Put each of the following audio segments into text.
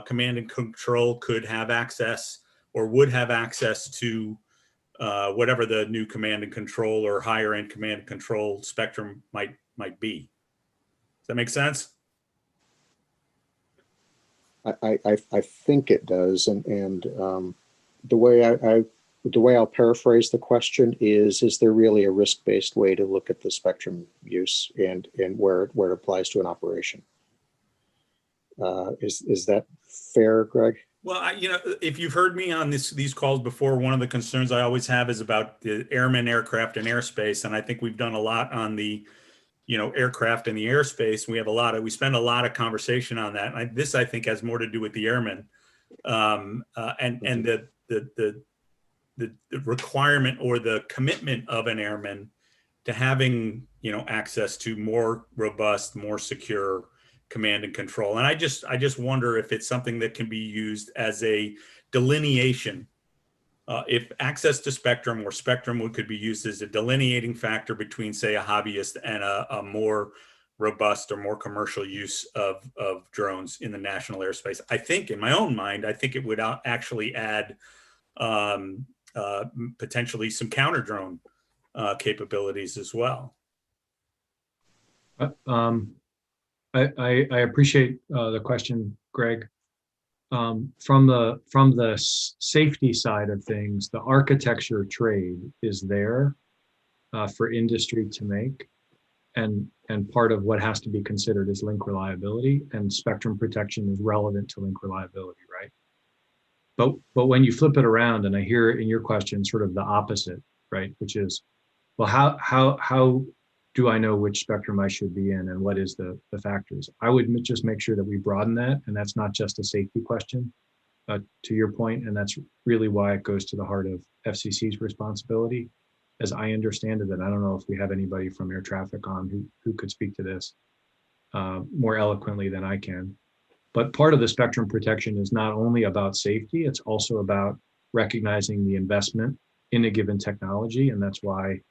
command and control could have access or would have access to whatever the new command and control or higher end command and control spectrum might be. Does that make sense? I think it does, and the way I'll paraphrase the question is there really a risk-based way to look at the spectrum use and where it applies to an operation? Is that fair, Greg? Well, if you've heard me on these calls before, one of the concerns I always have is about the airmen, aircraft, and airspace, and I think we've done a lot on the aircraft and the airspace. We spend a lot of conversation on that. This, I think, has more to do with the airmen, and the requirement or the commitment of an airman to having access to more robust, more secure command and control. And I just wonder if it's something that can be used as a delineation. If access to spectrum or spectrum could be used as a delineating factor between, say, a hobbyist and a more robust or more commercial use of drones in the national airspace. I think, in my own mind, I think it would actually add potentially some counter drone capabilities as well. I appreciate the question, Greg. From the safety side of things, the architecture trade is there for industry to make, and part of what has to be considered is link reliability, and spectrum protection is relevant to link reliability, right? But when you flip it around, and I hear in your question sort of the opposite, right? Which is, well, how do I know which spectrum I should be in, and what is the factors? I would just make sure that we broaden that, and that's not just a safety question, to your point, and that's really why it goes to the heart of FCC's responsibility, as I understand it. And I don't know if we have anybody from air traffic on who could speak to this more eloquently than I can. But part of the spectrum protection is not only about safety, it's also about recognizing the investment in a given technology, and that's why,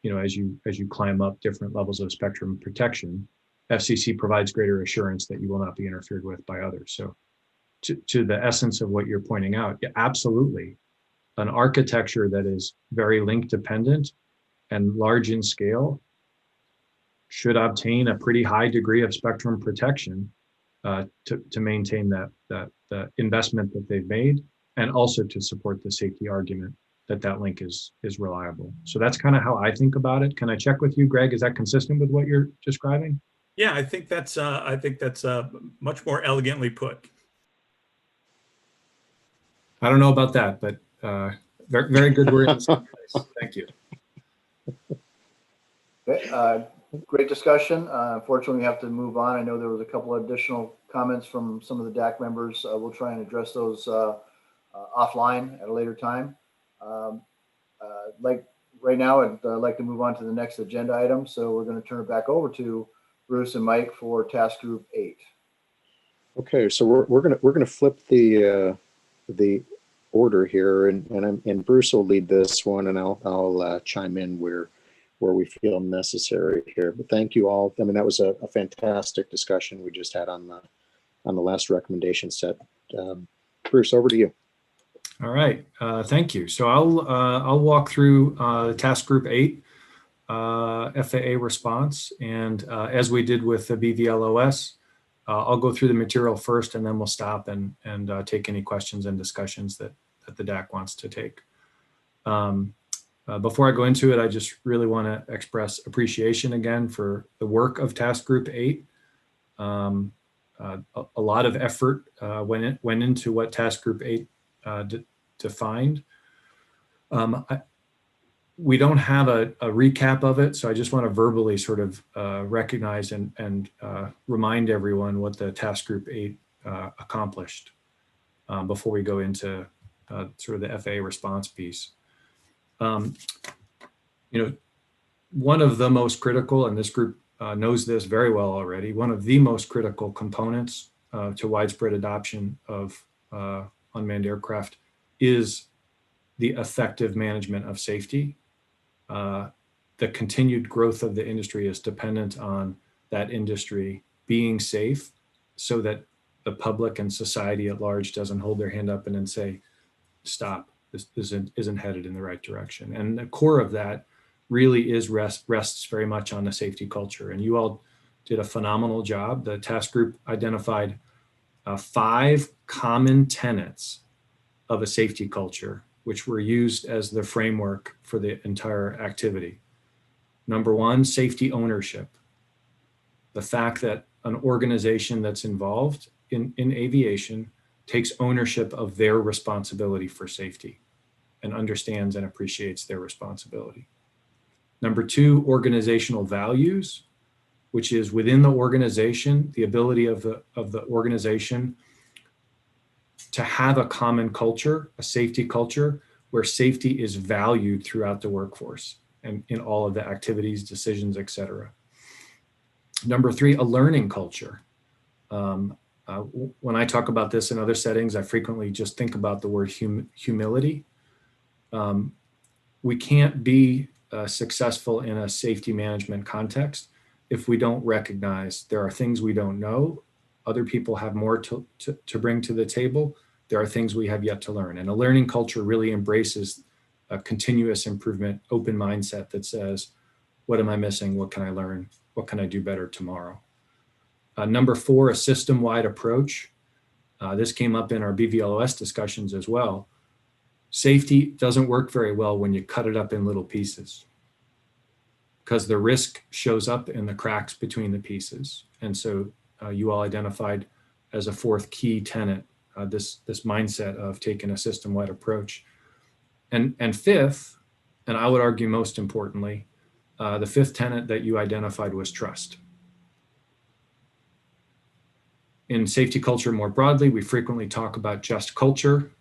as you climb up different levels of spectrum protection, FCC provides greater assurance that you will not be interfered with by others. So to the essence of what you're pointing out, yeah, absolutely. An architecture that is very link dependent and large in scale should obtain a pretty high degree of spectrum protection to maintain the investment that they've made, and also to support the safety argument that link is reliable. So that's kind of how I think about it. Can I check with you, Greg? Is that consistent with what you're describing? Yeah, I think that's much more elegantly put. I don't know about that, but very, very good. We're in the same place. Thank you. Okay, great discussion. Unfortunately, we have to move on. I know there was a couple of additional comments from some of the DAC members. We'll try and address those offline at a later time. Like right now, I'd like to move on to the next agenda item. So we're going to turn it back over to Bruce and Mike for Task Group 8. Okay, so we're gonna flip the order here, and Bruce will lead this one, and I'll chime in where we feel necessary here. But thank you all. I mean, that was a fantastic discussion we just had on the last recommendation set. Bruce, over to you. All right, thank you. So I'll walk through Task Group 8 FAA response, and as we did with the BVLOS, I'll go through the material first, and then we'll stop and take any questions and discussions that the DAC wants to take. Before I go into it, I just really want to express appreciation again for the work of Task Group 8. A lot of effort went into what Task Group 8 defined. We don't have a recap of it, so I just want to verbally sort of recognize and remind everyone what the Task Group 8 accomplished before we go into sort of the FAA response piece. One of the most critical, and this group knows this very well already, one of the most critical components to widespread adoption of unmanned aircraft is the effective management of safety. The continued growth of the industry is dependent on that industry being safe, so that the public and society at large doesn't hold their hand up and then say, stop, this isn't headed in the right direction. And the core of that really rests very much on the safety culture. And you all did a phenomenal job. The task group identified 5 common tenets of a safety culture, which were used as the framework for the entire activity. Number 1, safety ownership. The fact that an organization that's involved in aviation takes ownership of their responsibility for safety and understands and appreciates their responsibility. Number 2, organizational values, which is within the organization, the ability of the organization to have a common culture, a safety culture, where safety is valued throughout the workforce and in all of the activities, decisions, et cetera. Number 3, a learning culture. When I talk about this in other settings, I frequently just think about the word humility. We can't be successful in a safety management context if we don't recognize there are things we don't know, other people have more to bring to the table, there are things we have yet to learn. And a learning culture really embraces a continuous improvement, open mindset that says, what am I missing? What can I learn? What can I do better tomorrow? Number 4, a system-wide approach. This came up in our BVLOS discussions as well. Safety doesn't work very well when you cut it up in little pieces, because the risk shows up in the cracks between the pieces. And so you all identified as a 4th key tenet, this mindset of taking a system-wide approach. And 5th, and I would argue most importantly, the 5th tenet that you identified was trust. In safety culture more broadly, we frequently talk about just culture.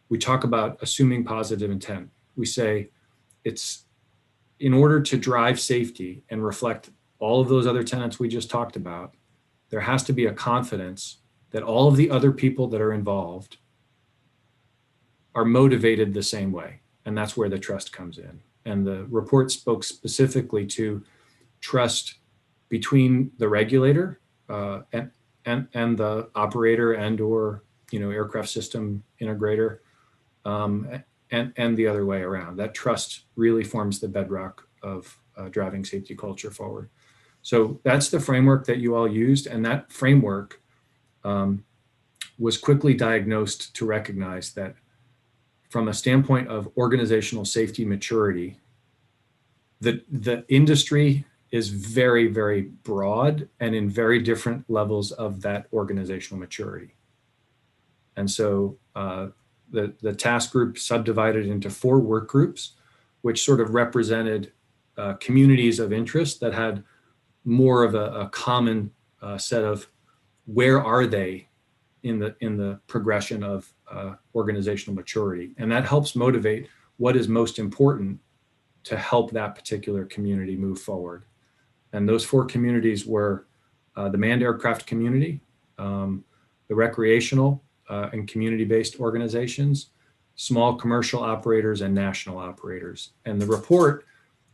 We talk about assuming positive intent. We say it's in order to drive safety and reflect all of those other tenets we just talked about, there has to be a confidence that all of the other people that are involved are motivated the same way. And that's where the trust comes in. And the report spoke specifically to trust between the regulator and the operator and or aircraft system integrator, and the other way around. That trust really forms the bedrock of driving safety culture forward. So that's the framework that you all used, and that framework was quickly diagnosed to recognize that from a standpoint of organizational safety maturity, the industry is very, very broad and in very different levels of that organizational maturity. And so the task group subdivided into 4 work groups, which sort of represented communities of interest that had more of a common set of where are they in the progression of organizational maturity. And that helps motivate what is most important to help that particular community move forward. And those 4 communities were the manned aircraft community, the recreational and community-based organizations, small commercial operators, and national operators. And the report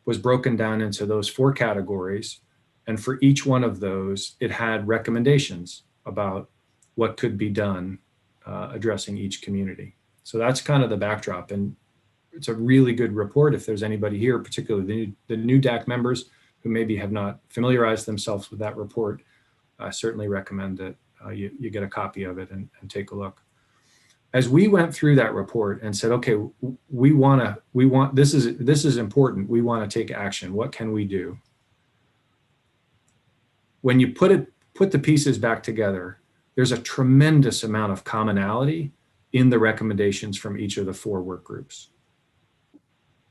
was broken down into those 4 categories. And for each one of those, it had recommendations about what could be done addressing each community. So that's kind of the backdrop. And it's a really good report. If there's anybody here, particularly the new DAC members who maybe have not familiarized themselves with that report, I certainly recommend that you get a copy of it and take a look. As we went through that report and said, okay, we want this is important. We want to take action. What can we do? When you put the pieces back together, there's a tremendous amount of commonality in the recommendations from each of the 4 work groups.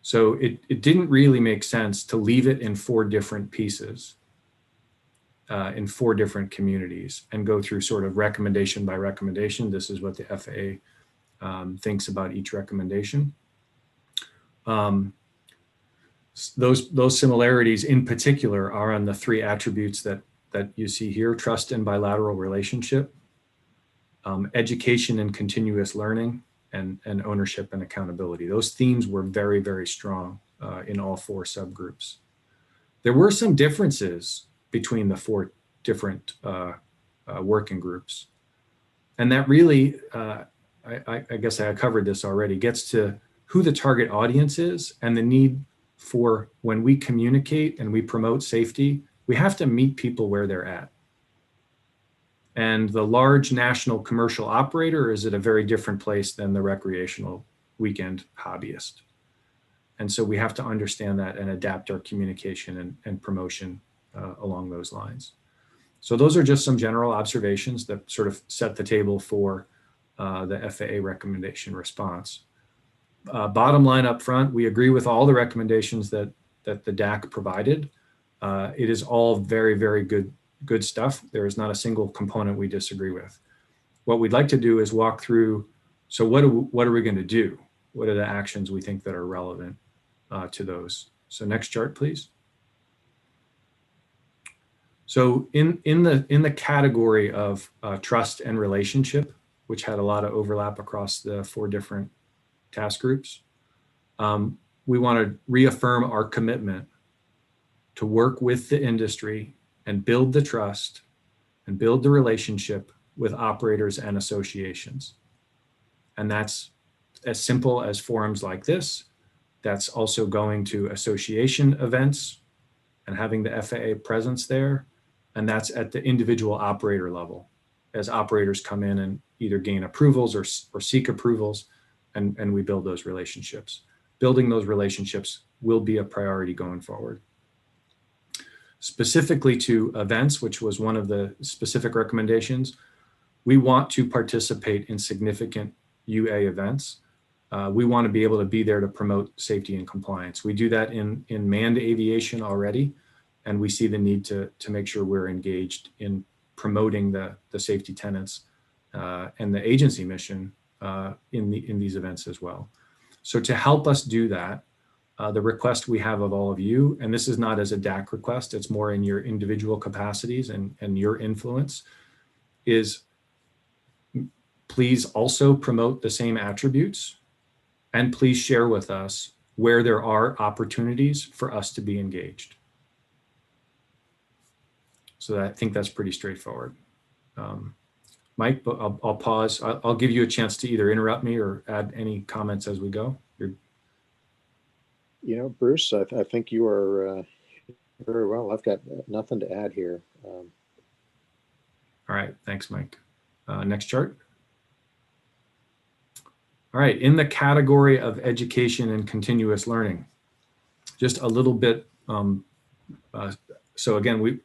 So it didn't really make sense to leave it in 4 different pieces, in 4 different communities, and go through sort of recommendation by recommendation. This is what the FAA thinks about each recommendation. Those similarities in particular are on the 3 attributes that you see here: trust and bilateral relationship, education and continuous learning, and ownership and accountability. Those themes were very, very strong in all 4 subgroups. There were some differences between the 4 different working groups. And that really, I guess I covered this already, gets to who the target audience is and the need for, when we communicate and we promote safety, we have to meet people where they're at. And the large national commercial operator is at a very different place than the recreational weekend hobbyist. And so we have to understand that and adapt our communication and promotion along those lines. So those are just some general observations that sort of set the table for the FAA recommendation response. Bottom line up front, we agree with all the recommendations that the DAC provided. It is all very, very good stuff. There is not a single component we disagree with. What we'd like to do is walk through, so what are we going to do? What are the actions we think that are relevant to those? So next chart, please. So in the category of trust and relationship, which had a lot of overlap across the 4 different task groups, we want to reaffirm our commitment to work with the industry and build the trust and build the relationship with operators and associations. And that's as simple as forums like this. That's also going to association events and having the FAA presence there. And that's at the individual operator level, as operators come in and either gain approvals or seek approvals, and we build those relationships. Building those relationships will be a priority going forward. Specifically to events, which was one of the specific recommendations, we want to participate in significant UA events. We want to be able to be there to promote safety and compliance. We do that in manned aviation already, and we see the need to make sure we're engaged in promoting the safety tenets and the agency mission in these events as well. So to help us do that, the request we have of all of you, and this is not as a DAC request, it's more in your individual capacities and your influence, is please also promote the same attributes, and please share with us where there are opportunities for us to be engaged. So I think that's pretty straightforward. Mike, but I'll pause. I'll give you a chance to either interrupt me or add any comments as we go. You know, Bruce, I think you are very well. I've got nothing to add here. All right, thanks, Mike. Next chart. All right, in the category of education and continuous learning, just a little bit. So again, we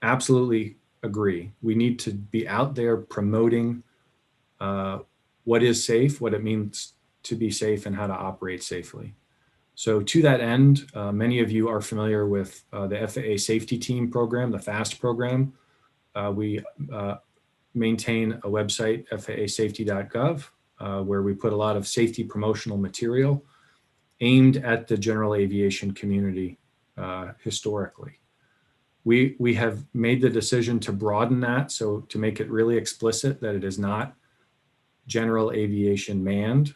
absolutely agree. We need to be out there promoting what is safe, what it means to be safe, and how to operate safely. So to that end, many of you are familiar with the FAA Safety Team program, the FAST program. We maintain a website, faasafety.gov, where we put a lot of safety promotional material aimed at the general aviation community historically. We have made the decision to broaden that, so to make it really explicit that it is not general aviation manned,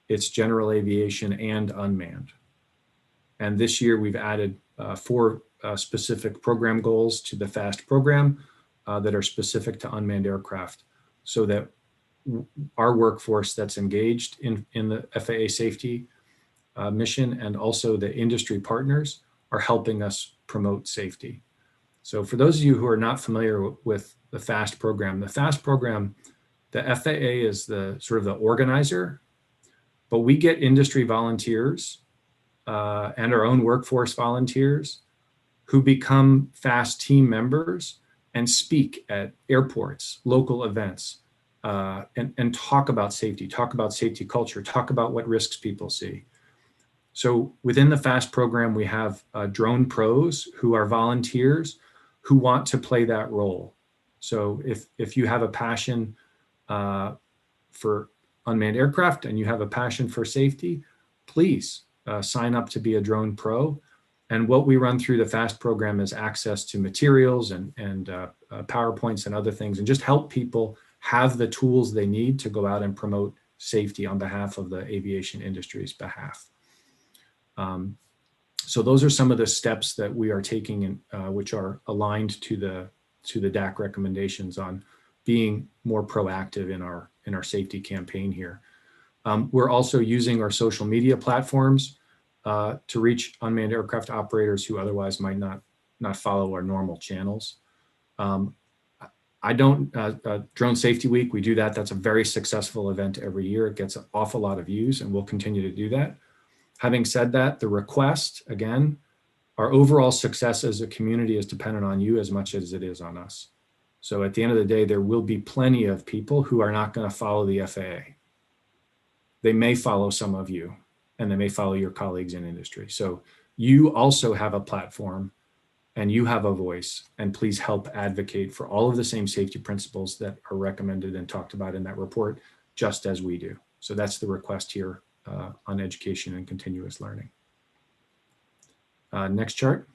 it's general aviation and unmanned. And this year we've added 4 specific program goals to the FAST program that are specific to unmanned aircraft, so that our workforce that's engaged in the FAA safety mission and also the industry partners are helping us promote safety. So for those of you who are not familiar with the FAST program, the FAA is the sort of the organizer, but we get industry volunteers and our own workforce volunteers who become FAST team members and speak at airports, local events, and talk about safety culture, talk about what risks people see. So within the FAST program, we have drone pros who are volunteers who want to play that role. So if you have a passion for unmanned aircraft and you have a passion for safety, please sign up to be a drone pro. And what we run through the FAST program is access to materials and PowerPoints and other things, and just help people have the tools they need to go out and promote safety on behalf of the aviation industry's behalf. So those are some of the steps that we are taking, which are aligned to the DAC recommendations on being more proactive in our safety campaign here. We're also using our social media platforms to reach unmanned aircraft operators who otherwise might not follow our normal channels. Drone Safety Week, we do that. That's a very successful event every year. It gets an awful lot of views, and we'll continue to do that. Having said that, the request, again, our overall success as a community is dependent on you as much as it is on us. So at the end of the day, there will be plenty of people who are not going to follow the FAA. They may follow some of you, and they may follow your colleagues in industry. So you also have a platform and you have a voice, and please help advocate for all of the same safety principles that are recommended and talked about in that report, just as we do. So that's the request here on education and continuous learning. Next chart.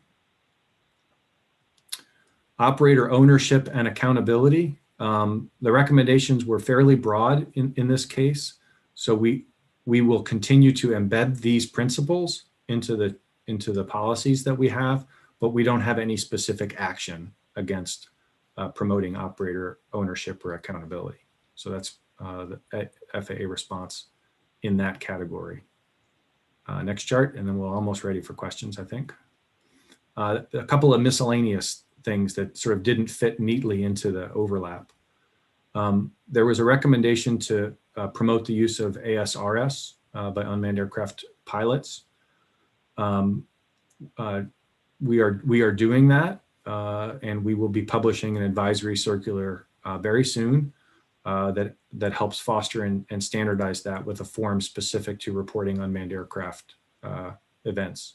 Operator ownership and accountability. The recommendations were fairly broad in this case. So we will continue to embed these principles into the policies that we have, but we don't have any specific action against promoting operator ownership or accountability. So that's the FAA response in that category. Next chart, and then we're almost ready for questions, I think. A couple of miscellaneous things that sort of didn't fit neatly into the overlap. There was a recommendation to promote the use of ASRS by unmanned aircraft pilots. We are doing that, and we will be publishing an advisory circular very soon that helps foster and standardize that with a form specific to reporting unmanned aircraft events.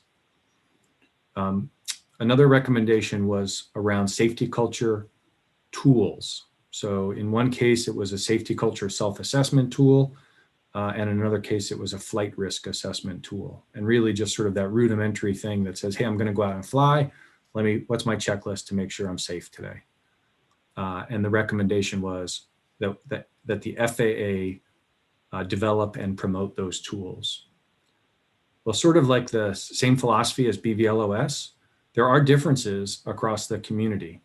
Another recommendation was around safety culture tools. So in one case, it was a safety culture self-assessment tool, and in another case, it was a flight risk assessment tool. And really just sort of that rudimentary thing that says, hey, I'm going to go out and fly. What's my checklist to make sure I'm safe today? And the recommendation was that the FAA develop and promote those tools. Well, sort of like the same philosophy as BVLOS, there are differences across the community.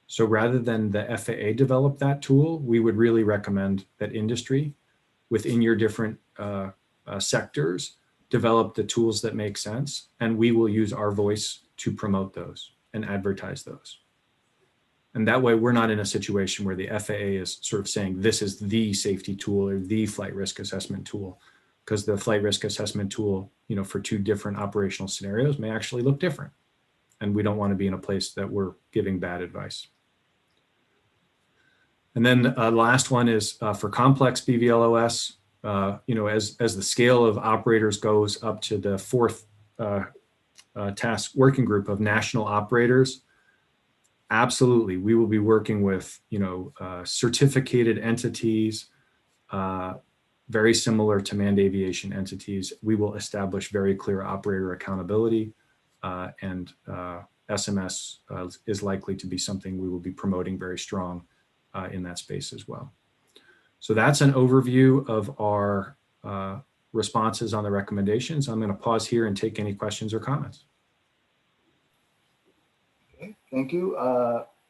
So rather than the FAA develop that tool, we would really recommend that industry within your different sectors develop the tools that make sense, and we will use our voice to promote those and advertise those. And that way we're not in a situation where the FAA is sort of saying this is the safety tool or the flight risk assessment tool, because the flight risk assessment tool, for two different operational scenarios may actually look different. And we don't want to be in a place that we're giving bad advice. And then the last one is for complex BVLOS, as the scale of operators goes up to the fourth task working group of national operators, absolutely, we will be working with, certificated entities, very similar to manned aviation entities. We will establish very clear operator accountability, and SMS is likely to be something we will be promoting very strong in that space as well. So that's an overview of our responses on the recommendations. I'm going to pause here and take any questions or comments. Okay, thank you.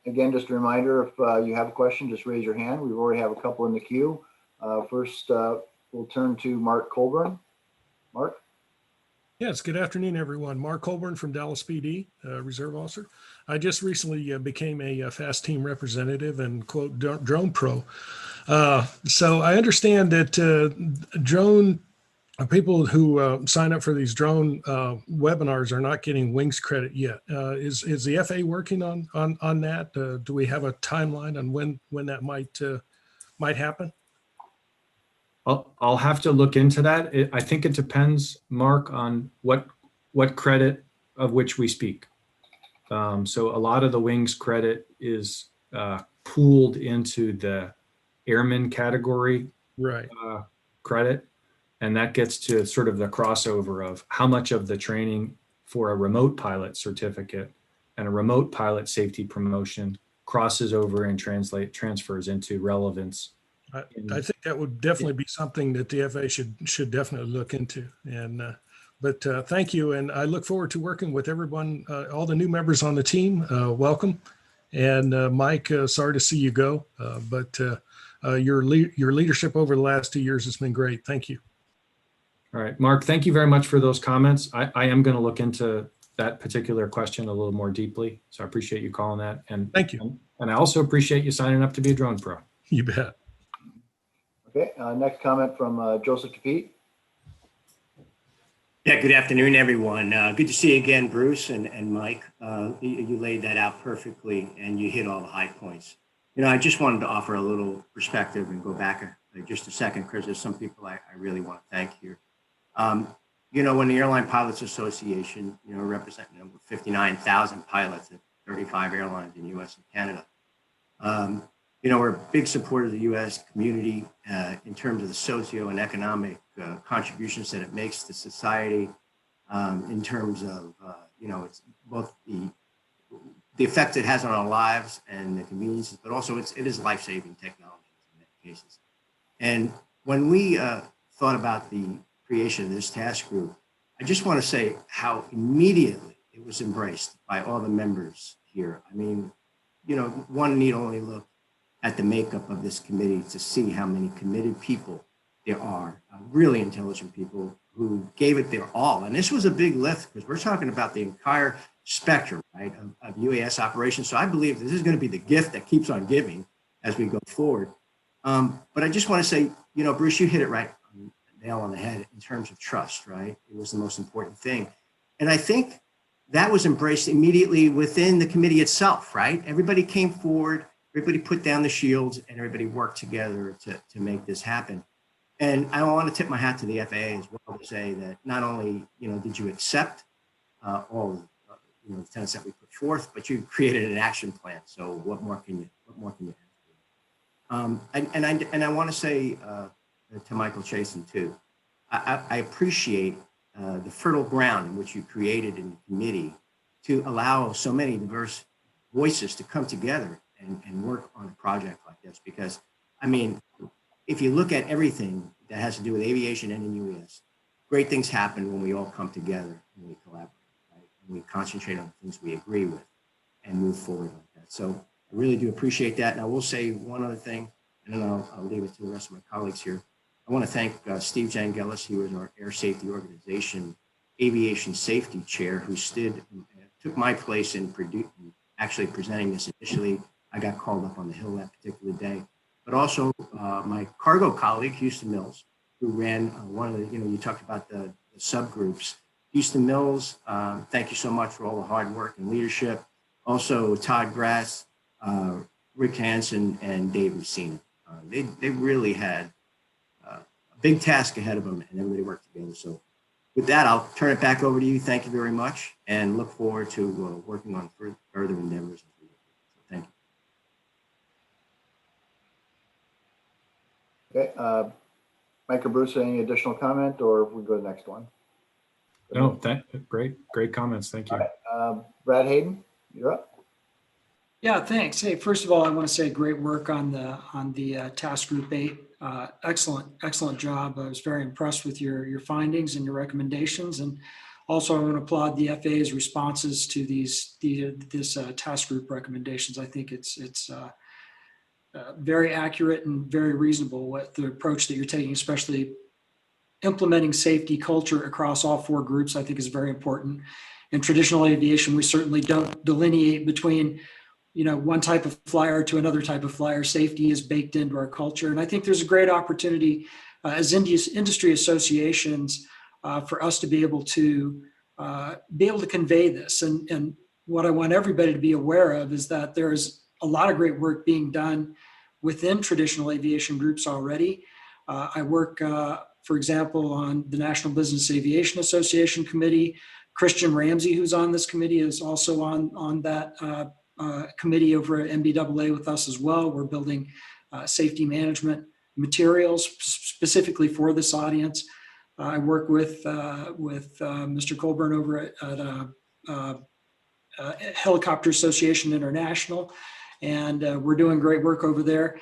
Again, just a reminder, if you have a question, just raise your hand. We already have a couple in the queue. First, we'll turn to Mark Colburn. Mark? Yes, good afternoon, everyone. Mark Colburn from Dallas PD, Reserve Officer. I just recently became a FAST team representative and quote drone pro. So I understand that drone people who sign up for these drone webinars are not getting wings credit yet. Is the FAA working on that? Do we have a timeline on when that might happen? I'll have to look into that. I think it depends, Mark, on what credit of which we speak. So a lot of the wings credit is pooled into the airman category, right? Credit, and that gets to sort of the crossover of how much of the training for a remote pilot certificate and a remote pilot safety promotion crosses over and transfers into relevance. I think that would definitely be something that the FAA should definitely look into. And but thank you, and I look forward to working with everyone, all the new members on the team. Welcome, And Mike, sorry to see you go, but your leadership over the last 2 years has been great. Thank you. All right, Mark, thank you very much for those comments. I am going to look into that particular question a little more deeply. So I appreciate you calling that. And Thank you. And I also appreciate you signing up to be a drone pro. You bet. Okay, next comment from Joseph Capete. Yeah, good afternoon, everyone. Good to see you again, Bruce and Mike. You laid that out perfectly and you hit all the high points. You know, I just wanted to offer a little perspective and go back just a second, because there's some people I really want to thank here. You know, when the Airline Pilots Association, you know, representing over 59,000 pilots at 35 airlines in the US and Canada, you know, we're a big supporter of the US community in terms of the socio and economic contributions that it makes to society, in terms of, you know, it's both the effect it has on our lives and the conveniences, but also it is life-saving technology in many cases. And when we thought about the creation of this task group, I just want to say how immediately it was embraced by all the members here. I mean, you know, one need only look at the makeup of this committee to see how many committed people there are, really intelligent people who gave it their all. And this was a big lift, because we're talking about the entire spectrum, right, of UAS operations. So I believe this is going to be the gift that keeps on giving as we go forward. But I just want to say, you know, Bruce, you hit it right, nail on the head in terms of trust, right? It was the most important thing. And I think that was embraced immediately within the committee itself, right? Everybody came forward, everybody put down the shields, and everybody worked together to make this happen. And I want to tip my hat to the FAA as well to say that not only, you know, did you accept all of you know, the tenets that we put forth, but you created an action plan. So what more can you ask for? And I want to say to Michael Chasen too, I appreciate the fertile ground in which you created in the committee to allow so many diverse voices to come together and work on a project like this. Because, I mean, if you look at everything that has to do with aviation and in UAS, great things happen when we all come together and we collaborate, right? And we concentrate on the things we agree with and move forward like that. So I really do appreciate that. And I will say one other thing, and then I'll leave it to the rest of my colleagues here. I want to thank Steve Jangelis. He was our Air Safety Organization Aviation Safety Chair, who took my place in actually presenting this initially. I got called up on the Hill that particular day. But also my cargo colleague, Houston Mills, who ran one of the, you know, you talked about the subgroups. Houston Mills, thank you so much for all the hard work and leadership. Also Todd Grass, Rick Hansen, and Dave Lucina. They really had a big task ahead of them, and everybody worked together. So with that, I'll turn it back over to you. Thank you very much, and look forward to working on further endeavors. So thank you. Okay, Mike or Bruce, any additional comment, or we go to the next one? No, great comments. Thank you. All right, Brad Hayden, you're up. Yeah, thanks. Hey, first of all, I want to say great work on the task group 8. Excellent job. I was very impressed with your findings and your recommendations, and also I want to applaud the FAA's responses to this task group recommendations. I think it's very accurate and very reasonable what the approach that you're taking, especially implementing safety culture across all 4 groups. I think is very important. In traditional aviation, we certainly don't delineate between, you know, one type of flyer to another type of flyer. Safety is baked into our culture. And I think there's a great opportunity as industry associations for us to be able to convey this. And what I want everybody to be aware of is that there's a lot of great work being done within traditional aviation groups already. I work, for example, on the National Business Aviation Association committee. Christian Ramsey, who's on this committee, is also on that committee over at MBAA with us as well. We're building safety management materials specifically for this audience. I work with Mr. Colburn over at Helicopter Association International, and we're doing great work over there.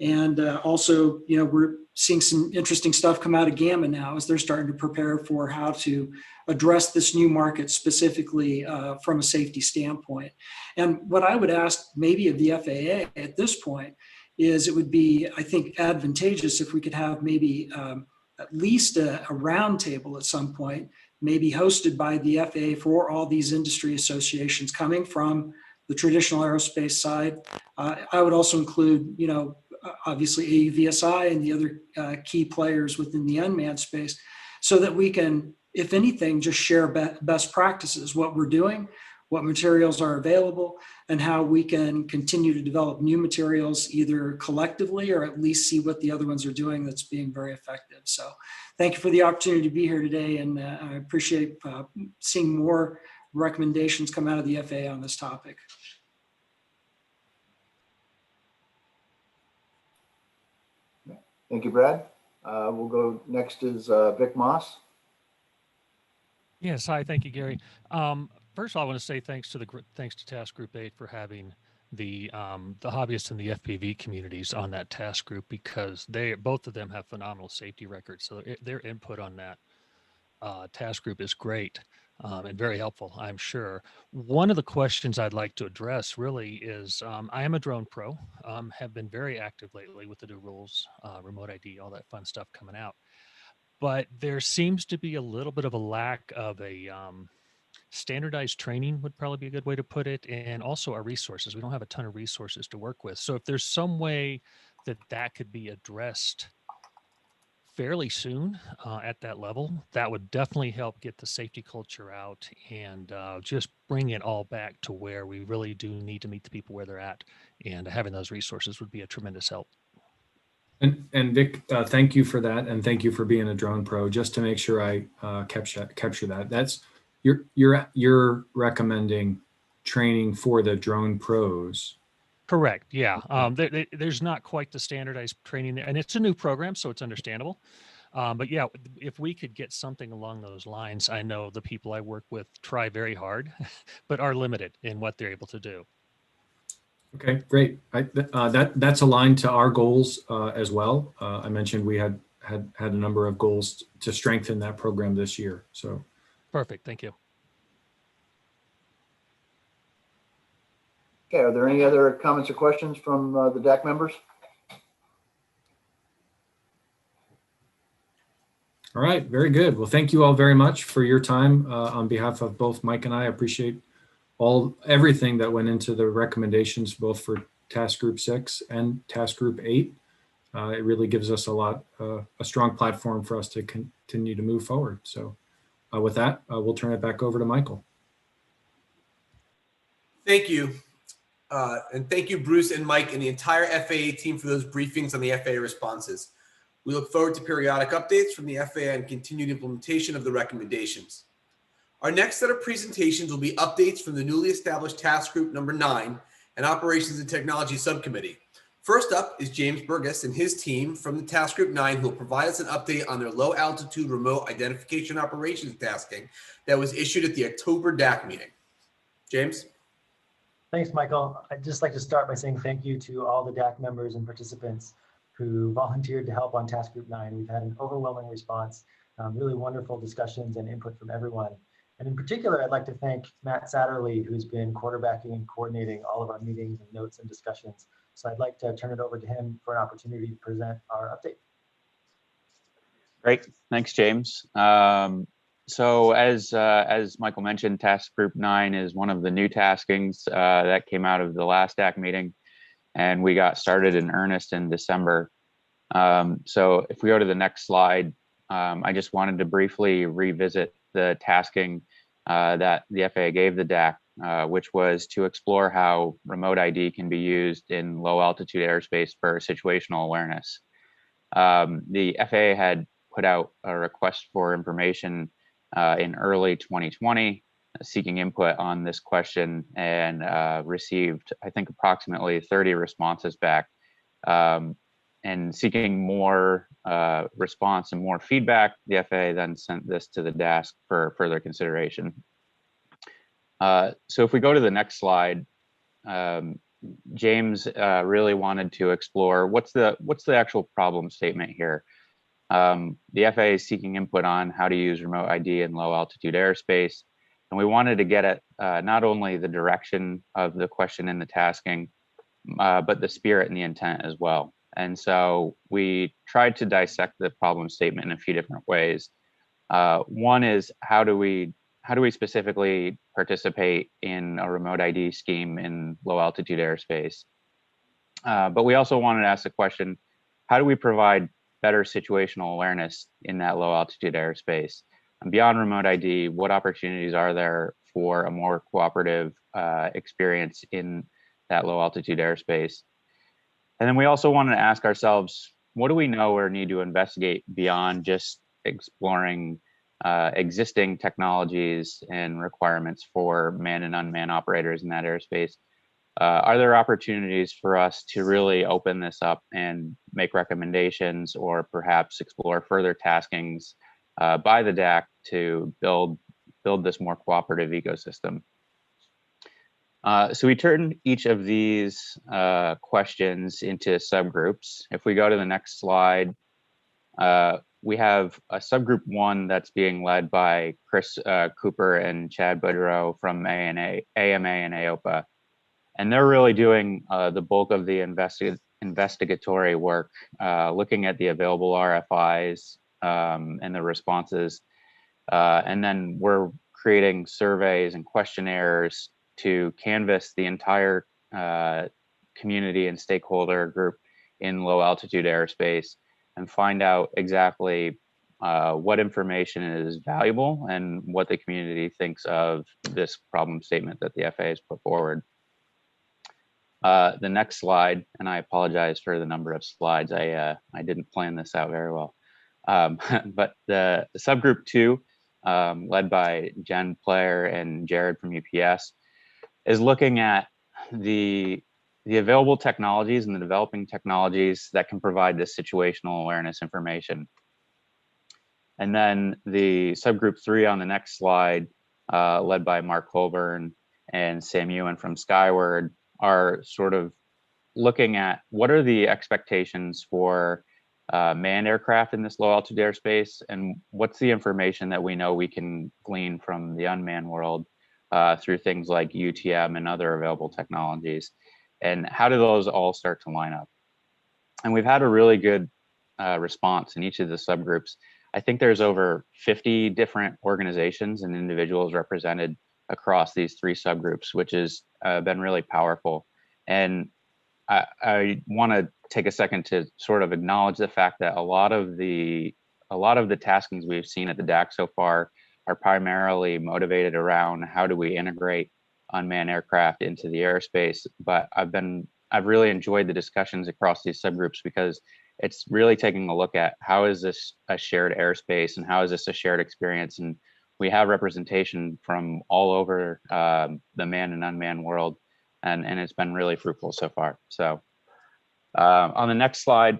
And also, we're seeing some interesting stuff come out of Gamma now as they're starting to prepare for how to address this new market specifically from a safety standpoint. And what I would ask maybe of the FAA at this point is it would be, I think, advantageous if we could have maybe at least a roundtable at some point, maybe hosted by the FAA for all these industry associations coming from the traditional aerospace side. I would also include, obviously AUVSI and the other key players within the unmanned space, so that we can, if anything, just share best practices, what we're doing, what materials are available, and how we can continue to develop new materials either collectively or at least see what the other ones are doing that's being very effective. So thank you for the opportunity to be here today, and I appreciate seeing more recommendations come out of the FAA on this topic. Thank you, Brad. We'll go next is Vic Moss. Yes, hi, thank you, Gary. First of all, I want to say thanks to Task Group 8 for having the hobbyists and the FPV communities on that task group, because both of them have phenomenal safety records. So their input on that task group is great and very helpful, I'm sure. One of the questions I'd like to address really is, I am a drone pro, have been very active lately with the new rules, remote ID, all that fun stuff coming out. But there seems to be a little bit of a lack of a standardized training would probably be a good way to put it. And also our resources. We don't have a ton of resources to work with. So if there's some way that could be addressed fairly soon at that level, that would definitely help get the safety culture out and just bring it all back to where we really do need to meet the people where they're at. And having those resources would be a tremendous help. And Vic, thank you for that, and thank you for being a drone pro. Just to make sure I capture that, that's you're recommending training for the drone pros. Correct. Yeah. There's not quite the standardized training there, and it's a new program, so it's understandable. But yeah, if we could get something along those lines, I know the people I work with try very hard, but are limited in what they're able to do. Okay, great. That's aligned to our goals as well. I mentioned we had a number of goals to strengthen that program this year. So perfect. Thank you. Okay, are there any other comments or questions from the DAC members? All right, very good. Well, thank you all very much for your time. On behalf of both Mike and I appreciate everything that went into the recommendations, both for Task Group 6 and Task Group 8. It really gives us a strong platform for us to continue to move forward. So with that, we'll turn it back over to Michael. Thank you. And thank you, Bruce and Mike and the entire FAA team for those briefings on the FAA responses. We look forward to periodic updates from the FAA and continued implementation of the recommendations. Our next set of presentations will be updates from the newly established Task Group number 9 and Operations and Technology Subcommittee. First up is James Burgess and his team from the Task Group 9, who will provide us an update on their low altitude remote identification operations tasking that was issued at the October DAC meeting. James? Thanks, Michael. I'd just like to start by saying thank you to all the DAC members and participants who volunteered to help on Task Group 9. We've had an overwhelming response, really wonderful discussions and input from everyone. And in particular, I'd like to thank Matt Satterley, who's been quarterbacking and coordinating all of our meetings and notes and discussions. So I'd like to turn it over to him for an opportunity to present our update. Great, thanks, James. So as Michael mentioned, Task Group 9 is one of the new taskings that came out of the last DAC meeting, and we got started in earnest in December. So if we go to the next slide, I just wanted to briefly revisit the tasking that the FAA gave the DAC, which was to explore how remote ID can be used in low altitude airspace for situational awareness. The FAA had put out a request for information in early 2020, seeking input on this question, and received, I think, approximately 30 responses back. And seeking more response and more feedback, the FAA then sent this to the DAC for further consideration. So if we go to the next slide, James really wanted to explore what's the actual problem statement here. The FAA is seeking input on how to use remote ID in low altitude airspace. And we wanted to get at not only the direction of the question in the tasking, but the spirit and the intent as well. And so we tried to dissect the problem statement in a few different ways. One is how do we specifically participate in a remote ID scheme in low altitude airspace? But we also wanted to ask the question, how do we provide better situational awareness in that low altitude airspace? And beyond remote ID, what opportunities are there for a more cooperative experience in that low altitude airspace? And then we also wanted to ask ourselves, what do we know or need to investigate beyond just exploring existing technologies and requirements for manned and unmanned operators in that airspace? Are there opportunities for us to really open this up and make recommendations, or perhaps explore further taskings by the DAC to build this more cooperative ecosystem? So we turn each of these questions into subgroups. If we go to the next slide, we have a subgroup 1 that's being led by Chris Cooper and Chad Boudreau from AMA and AOPA. And they're really doing the bulk of the investigatory work, looking at the available RFIs and the responses. And then we're creating surveys and questionnaires to canvass the entire community and stakeholder group in low altitude airspace and find out exactly what information is valuable and what the community thinks of this problem statement that the FAA has put forward. The next slide, and I apologize for the number of slides. I didn't plan this out very well. But the subgroup 2, led by Jen Player and Jared from UPS, is looking at the available technologies and the developing technologies that can provide this situational awareness information. And then the subgroup 3 on the next slide, led by Mark Colburn and Sam Ewan from Skyward, are sort of looking at what are the expectations for manned aircraft in this low altitude airspace, and what's the information that we know we can glean from the unmanned world through things like UTM and other available technologies, and how do those all start to line up? And we've had a really good response in each of the subgroups. I think there's over 50 different organizations and individuals represented across these 3 subgroups, which has been really powerful. And I want to take a second to sort of acknowledge the fact that a lot of the taskings we've seen at the DAC so far are primarily motivated around how do we integrate unmanned aircraft into the airspace. But I've really enjoyed the discussions across these subgroups, because it's really taking a look at how is this a shared airspace and how is this a shared experience. And we have representation from all over the manned and unmanned world, and it's been really fruitful so far. So on the next slide,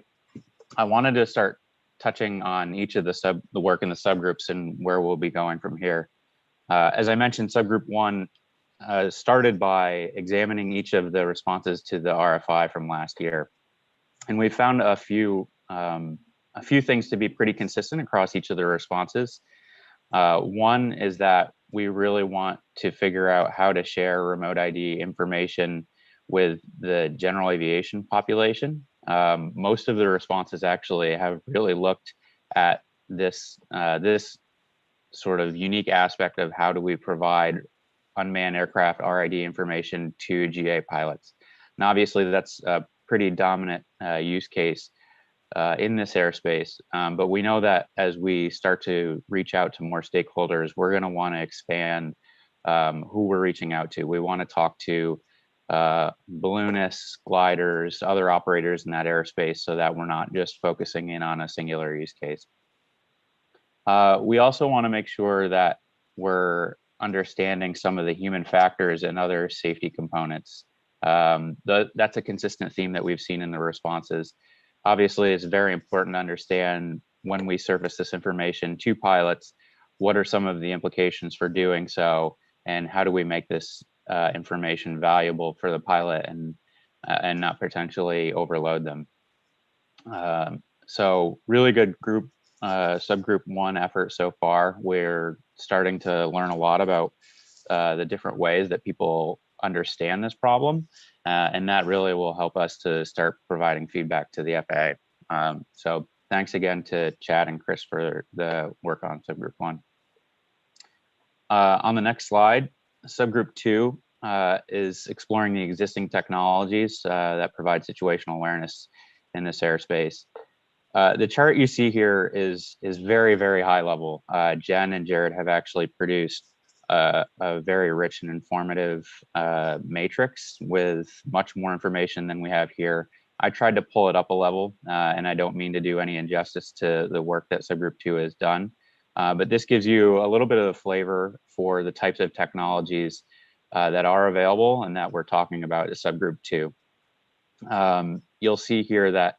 I wanted to start touching on each of the work in the subgroups and where we'll be going from here. As I mentioned, subgroup 1 started by examining each of the responses to the RFI from last year. And we found a few things to be pretty consistent across each of the responses. One is that we really want to figure out how to share remote ID information with the general aviation population. Most of the responses actually have really looked at this sort of unique aspect of how do we provide unmanned aircraft RID information to GA pilots. And obviously that's a pretty dominant use case in this airspace. But we know that as we start to reach out to more stakeholders, we're going to want to expand who we're reaching out to. We want to talk to balloonists, gliders, other operators in that airspace, so that we're not just focusing in on a singular use case. We also want to make sure that we're understanding some of the human factors and other safety components. That's a consistent theme that we've seen in the responses. Obviously, it's very important to understand when we surface this information to pilots, what are some of the implications for doing so, and how do we make this information valuable for the pilot and not potentially overload them. So really good group, subgroup 1 effort so far. We're starting to learn a lot about the different ways that people understand this problem, and that really will help us to start providing feedback to the FAA. So thanks again to Chad and Chris for the work on subgroup 1. On the next slide, subgroup 2 is exploring the existing technologies that provide situational awareness in this airspace. The chart you see here is very, very high level. Jen and Jared have actually produced a very rich and informative matrix with much more information than we have here. I tried to pull it up a level, and I don't mean to do any injustice to the work that subgroup 2 has done. But this gives you a little bit of a flavor for the types of technologies that are available and that we're talking about in subgroup 2. You'll see here that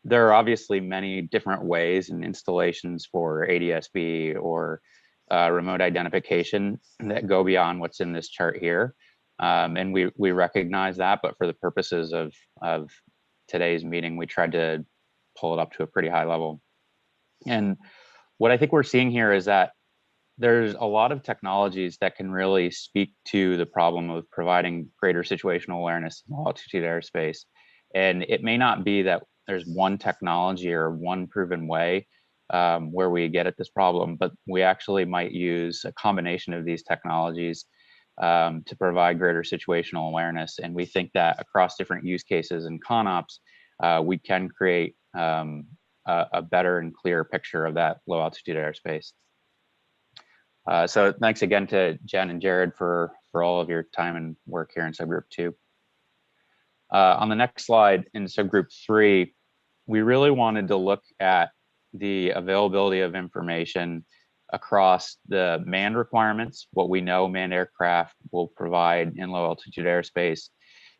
there are obviously many different ways and installations for ADS-B or remote identification that go beyond what's in this chart here. And we recognize that, but for the purposes of today's meeting, we tried to pull it up to a pretty high level. And what I think we're seeing here is that there's a lot of technologies that can really speak to the problem of providing greater situational awareness in low altitude airspace. And it may not be that there's one technology or one proven way where we get at this problem, but we actually might use a combination of these technologies to provide greater situational awareness. And we think that across different use cases and ConOps, we can create a better and clearer picture of that low altitude airspace. So thanks again to Jen and Jared for all of your time and work here in subgroup 2. On the next slide, in subgroup 3, we really wanted to look at the availability of information across the manned requirements, what we know manned aircraft will provide in low altitude airspace,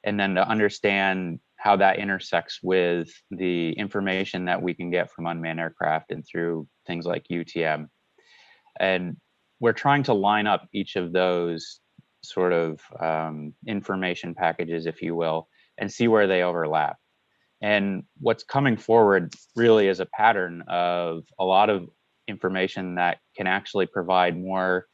and then to understand how that intersects with the information that we can get from unmanned aircraft and through things like UTM. And we're trying to line up each of those sort of information packages, if you will, and see where they overlap. And what's coming forward really is a pattern of a lot of information that can actually provide more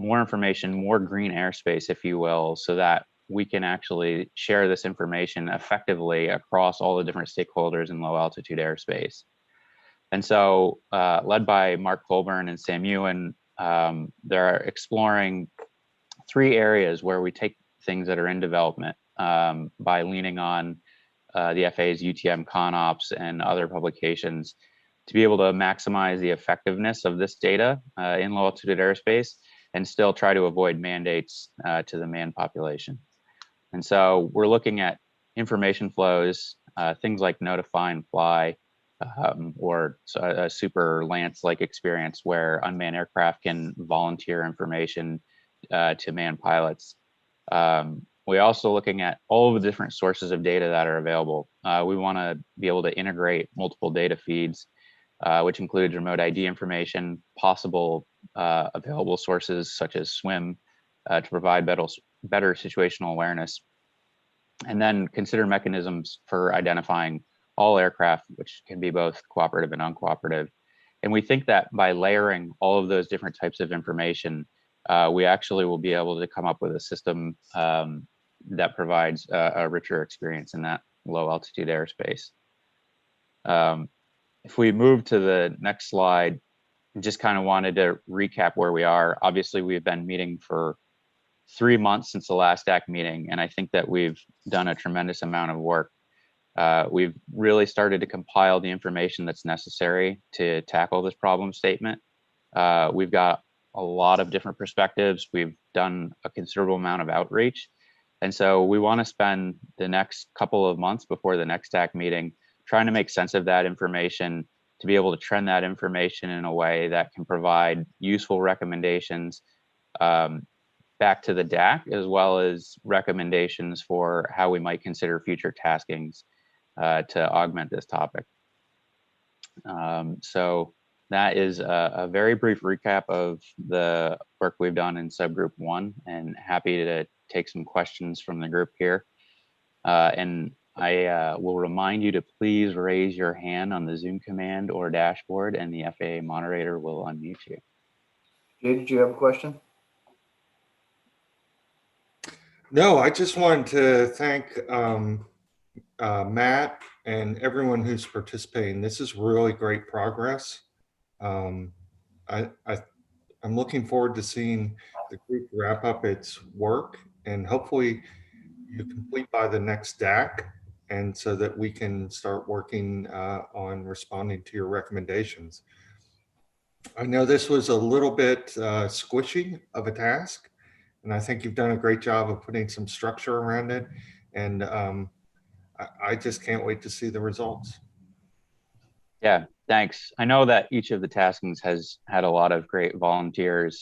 information, more green airspace, if you will, so that we can actually share this information effectively across all the different stakeholders in low altitude airspace. And so led by Mark Colburn and Sam Ewan, they're exploring 3 areas where we take things that are in development by leaning on the FAA's UTM ConOps and other publications to be able to maximize the effectiveness of this data in low altitude airspace and still try to avoid mandates to the manned population. And so we're looking at information flows, things like notify and fly, or a super Lance-like experience where unmanned aircraft can volunteer information to manned pilots. We're also looking at all of the different sources of data that are available. We want to be able to integrate multiple data feeds, which includes remote ID information, possible available sources such as SWIM to provide better situational awareness, and then consider mechanisms for identifying all aircraft, which can be both cooperative and uncooperative. And we think that by layering all of those different types of information, we actually will be able to come up with a system that provides a richer experience in that low altitude airspace. If we move to the next slide, just kind of wanted to recap where we are. Obviously, we've been meeting for 3 months since the last DAC meeting, and I think that we've done a tremendous amount of work. We've really started to compile the information that's necessary to tackle this problem statement. We've got a lot of different perspectives. We've done a considerable amount of outreach. And so we want to spend the next couple of months before the next DAC meeting trying to make sense of that information, to be able to trend that information in a way that can provide useful recommendations back to the DAC, as well as recommendations for how we might consider future taskings to augment this topic. So that is a very brief recap of the work we've done in subgroup 1, and happy to take some questions from the group here. And I will remind you to please raise your hand on the Zoom command or dashboard, and the FAA moderator will unmute you. Jay, did you have a question? No, I just wanted to thank Matt and everyone who's participating. This is really great progress. I'm looking forward to seeing the group wrap up its work, and hopefully you complete by the next DAC, and so that we can start working on responding to your recommendations. I know this was a little bit squishy of a task, and I think you've done a great job of putting some structure around it. And I just can't wait to see the results. Yeah, thanks. I know that each of the taskings has had a lot of great volunteers,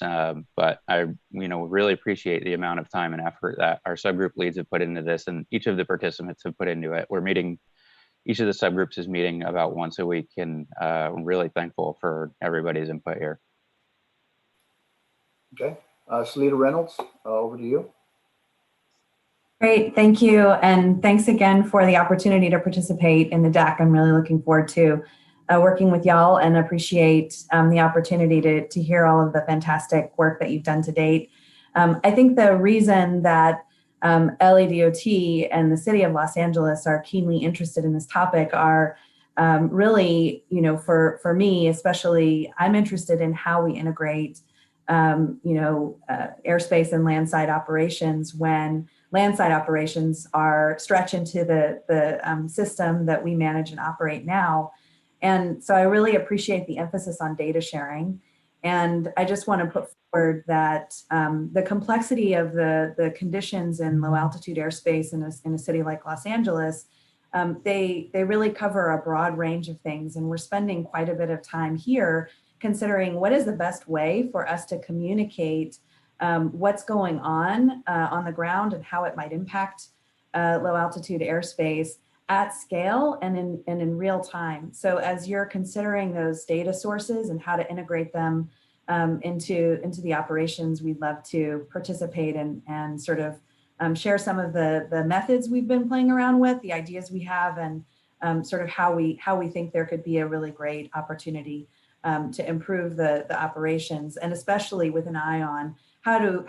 but I, really appreciate the amount of time and effort that our subgroup leads have put into this, and each of the participants have put into it. Each of the subgroups is meeting about once a week, and I'm really thankful for everybody's input here. Okay, Salita Reynolds, over to you. Great, thank you. And thanks again for the opportunity to participate in the DAC. I'm really looking forward to working with y'all, and appreciate the opportunity to hear all of the fantastic work that you've done to date. I think the reason that LADOT and the city of Los Angeles are keenly interested in this topic are really, for me especially, I'm interested in how we integrate, airspace and landside operations when landside operations are stretch into the system that we manage and operate now. And so I really appreciate the emphasis on data sharing. And I just want to put forward that the complexity of the conditions in low altitude airspace in a city like Los Angeles, they really cover a broad range of things. And we're spending quite a bit of time here considering what is the best way for us to communicate what's going on the ground and how it might impact low altitude airspace at scale and in real time. So as you're considering those data sources and how to integrate them into the operations, we'd love to participate and sort of share some of the methods we've been playing around with, the ideas we have, and sort of how we think there could be a really great opportunity to improve the operations, and especially with an eye on how do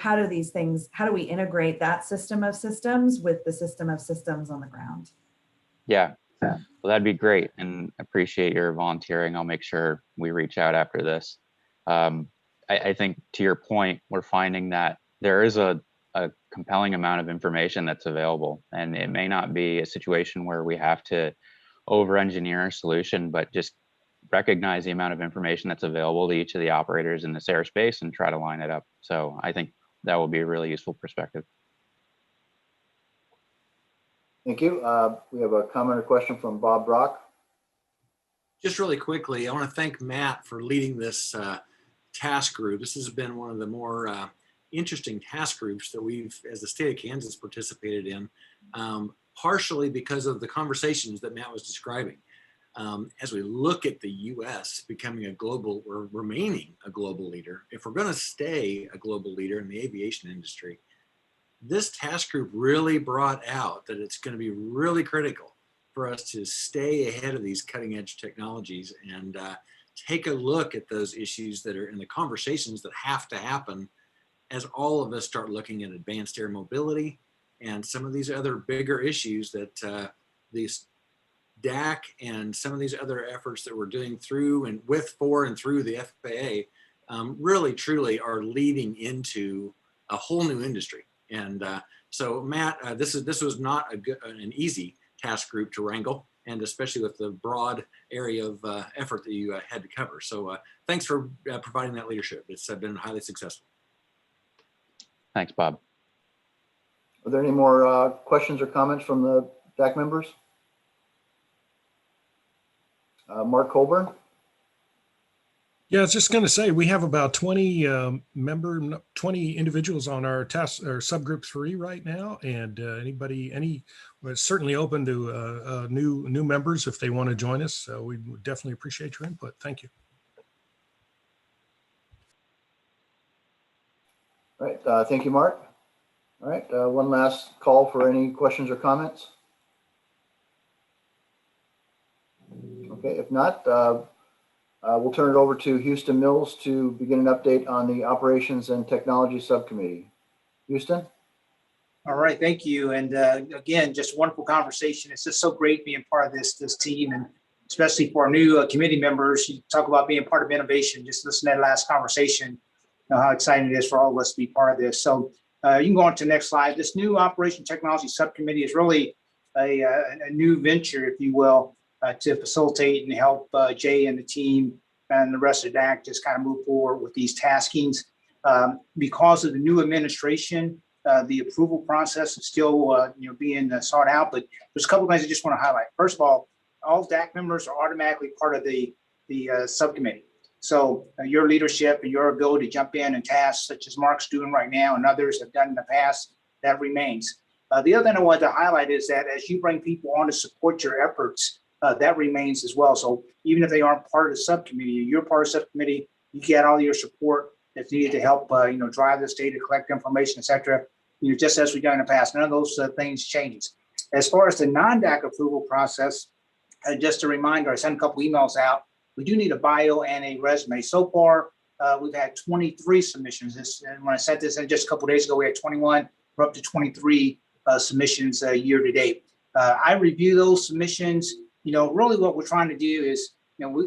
we integrate that system of systems with the system of systems on the ground. Yeah, well, that'd be great, and appreciate your volunteering. I'll make sure we reach out after this. I think to your point, we're finding that there is a compelling amount of information that's available, and it may not be a situation where we have to over-engineer a solution, but just recognize the amount of information that's available to each of the operators in this airspace and try to line it up. So I think that will be a really useful perspective. Thank you. We have a comment or question from Bob Brock. Just really quickly, I want to thank Matt for leading this task group. This has been one of the more interesting task groups that we've, as the state of Kansas, participated in, partially because of the conversations that Matt was describing. As we look at the U.S. becoming a global, or remaining a global leader, if we're going to stay a global leader in the aviation industry, this task group really brought out that it's going to be really critical for us to stay ahead of these cutting edge technologies and take a look at those issues that are in the conversations that have to happen as all of us start looking at advanced air mobility and some of these other bigger issues that these DAC and some of these other efforts that we're doing through and with, for, and through the FAA really truly are leading into a whole new industry. And so Matt, this was not an easy task group to wrangle, and especially with the broad area of effort that you had to cover. So thanks for providing that leadership. It's been highly successful. Thanks, Bob. Are there any more questions or comments from the DAC members? Mark Colburn. Yeah, I was just going to say, we have about 20 individuals on our task or subgroup 3 right now, and we're certainly open to new members if they want to join us. So we would definitely appreciate your input. Thank you. All right, thank you, Mark. All right, one last call for any questions or comments. Okay, if not, we'll turn it over to Houston Mills to begin an update on the Operations and Technology Subcommittee. Houston? All right, thank you. And again, just a wonderful conversation. It's just so great being part of this team, and especially for our new committee members. You talk about being part of innovation. Just listen to that last conversation, you know how exciting it is for all of us to be part of this. So you can go on to the next slide. This new Operation Technology Subcommittee is really a new venture, if you will, to facilitate and help Jay and the team and the rest of the DAC just kind of move forward with these taskings. Because of the new administration, the approval process is still being sought out, but there's a couple of things I just want to highlight. First of all DAC members are automatically part of the subcommittee. So your leadership and your ability to jump in and tasks such as Mark's doing right now and others have done in the past, that remains. The other thing I wanted to highlight is that as you bring people on to support your efforts, that remains as well. So even if they aren't part of the subcommittee, you're part of the subcommittee, you get all your support that's needed to help drive this data, collect information, et cetera. Just as we've done in the past. None of those things changes. As far as the non-DAC approval process, just a reminder, I sent a couple emails out. We do need a bio and a resume. So far, we've had 23 submissions. And when I sent this in just a couple of days ago, we had 21. We're up to 23 submissions year to date. I review those submissions. Really what we're trying to do is,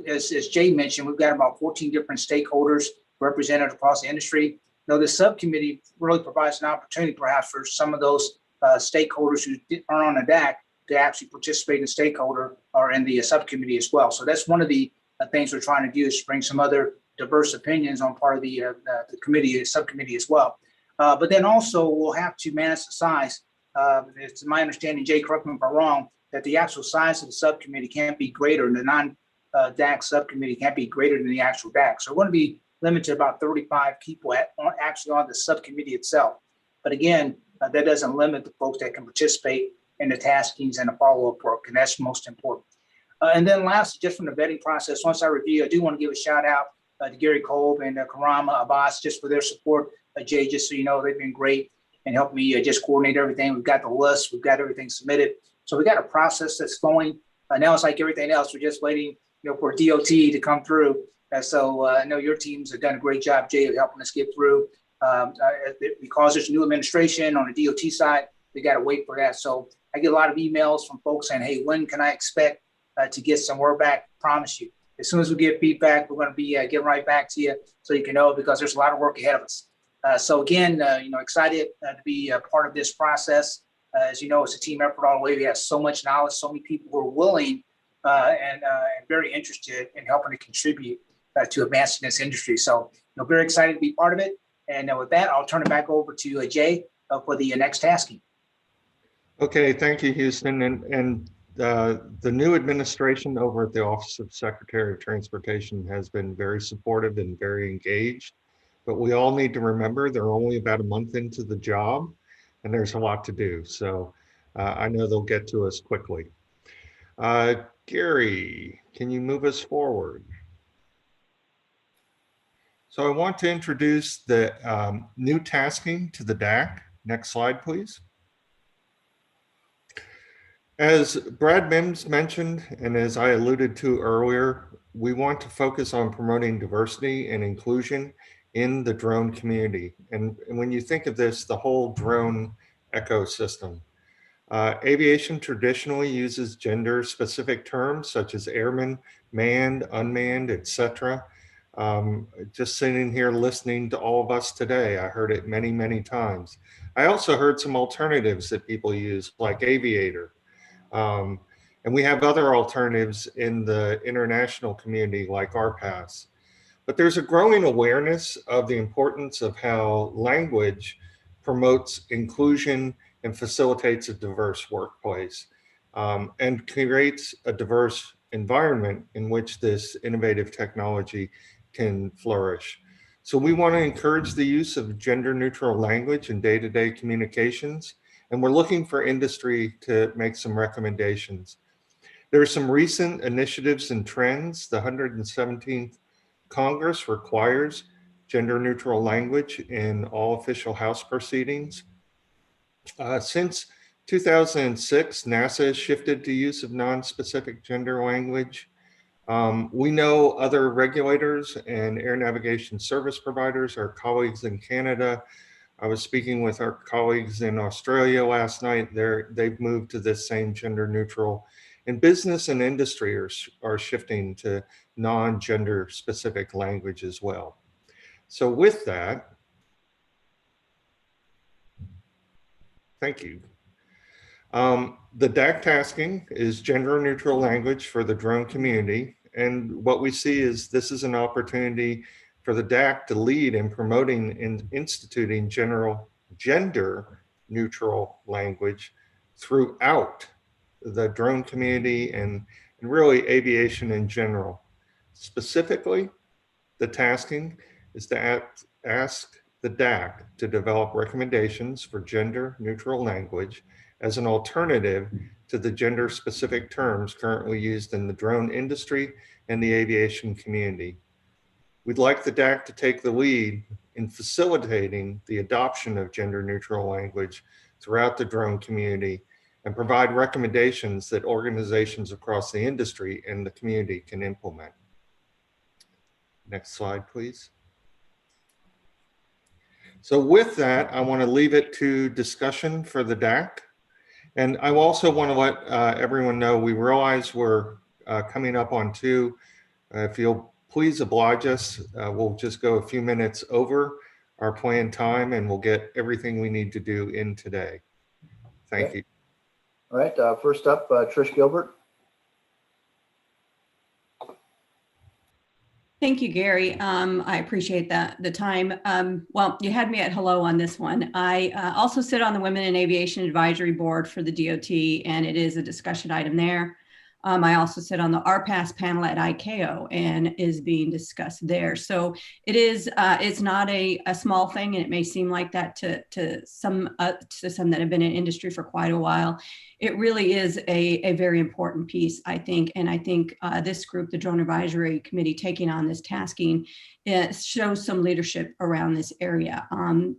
as Jay mentioned, we've got about 14 different stakeholders represented across the industry. The subcommittee really provides an opportunity perhaps for some of those stakeholders who aren't on the DAC to actually participate in the stakeholder or in the subcommittee as well. So that's one of the things we're trying to do, is bring some other diverse opinions on part of the committee, subcommittee as well. But then also we'll have to manage the size. It's my understanding, Jay, correct me if I'm wrong, that the actual size of the subcommittee can't be greater, and the non-DAC subcommittee can't be greater than the actual DAC. So we're going to be limited to about 35 people actually on the subcommittee itself. But again, that doesn't limit the folks that can participate in the taskings and the follow-up work, and that's most important. And then lastly, just from the vetting process, once I review, I do want to give a shout out to Gary Kolb and Karama Abbas just for their support. Jay, just so you know, they've been great and helped me just coordinate everything. We've got the list, we've got everything submitted. So we got a process that's going. Now it's like everything else, we're just waiting for DOT to come through. So I know your teams have done a great job, Jay, of helping us get through. Because there's new administration on the DOT side, we got to wait for that. So I get a lot of emails from folks saying, hey, when can I expect to get some word back? I promise you. As soon as we get feedback, we're going to be getting right back to you so you can know, because there's a lot of work ahead of us. So again, excited to be a part of this process. As you know, it's a team effort all the way. We have so much knowledge, so many people who are willing and very interested in helping to contribute to advancing this industry. So, very excited to be part of it. And with that, I'll turn it back over to Jay for the next tasking. Okay, thank you, Houston. And the new administration over at the Office of Secretary of Transportation has been very supportive and very engaged. But we all need to remember they're only about a month into the job, and there's a lot to do. So I know they'll get to us quickly. Gary, can you move us forward? So I want to introduce the new tasking to the DAC. Next slide, please. As Brad Mims mentioned, and as I alluded to earlier, we want to focus on promoting diversity and inclusion in the drone community. And when you think of this, the whole drone ecosystem. Aviation traditionally uses gender-specific terms such as airman, manned, unmanned, etc. Just sitting here listening to all of us today, I heard it many, many times. I also heard some alternatives that people use, like aviator. And we have other alternatives in the international community, like RPAS. But there's a growing awareness of the importance of how language promotes inclusion and facilitates a diverse workplace, and creates a diverse environment in which this innovative technology can flourish. So we want to encourage the use of gender neutral language in day-to-day communications, and we're looking for industry to make some recommendations. There are some recent initiatives and trends. The 117th Congress requires gender neutral language in all official House proceedings. Since 2006, NASA has shifted to use of non-specific gender language. We know other regulators and air navigation service providers, our colleagues in Canada. I was speaking with our colleagues in Australia last night. They've moved to this same gender neutral, and business and industry are shifting to non-gender specific language as well. So with that, thank you. The DAC tasking is gender neutral language for the drone community. And what we see is this is an opportunity for the DAC to lead in promoting and instituting gender neutral language throughout the drone community and really aviation in general. Specifically, the tasking is to ask the DAC to develop recommendations for gender neutral language as an alternative to the gender specific terms currently used in the drone industry and the aviation community. We'd like the DAC to take the lead in facilitating the adoption of gender neutral language throughout the drone community and provide recommendations that organizations across the industry and the community can implement. Next slide, please. So with that, I want to leave it to discussion for the DAC. And I also want to let everyone know we realize we're coming up on 2. If you'll please oblige us, we'll just go a few minutes over our planned time and we'll get everything we need to do in today. Thank you. All right, first up, Trish Gilbert. Thank you, Gary. I appreciate the time. Well, you had me at hello on this one. I also sit on the Women in Aviation Advisory Board for the DOT, and it is a discussion item there. I also sit on the RPAS panel at ICAO and is being discussed there. So it is, it's not a small thing, and it may seem like that to some that have been in industry for quite a while. It really is a very important piece, I think. And I think this group, the Drone Advisory Committee, taking on this tasking, it shows some leadership around this area.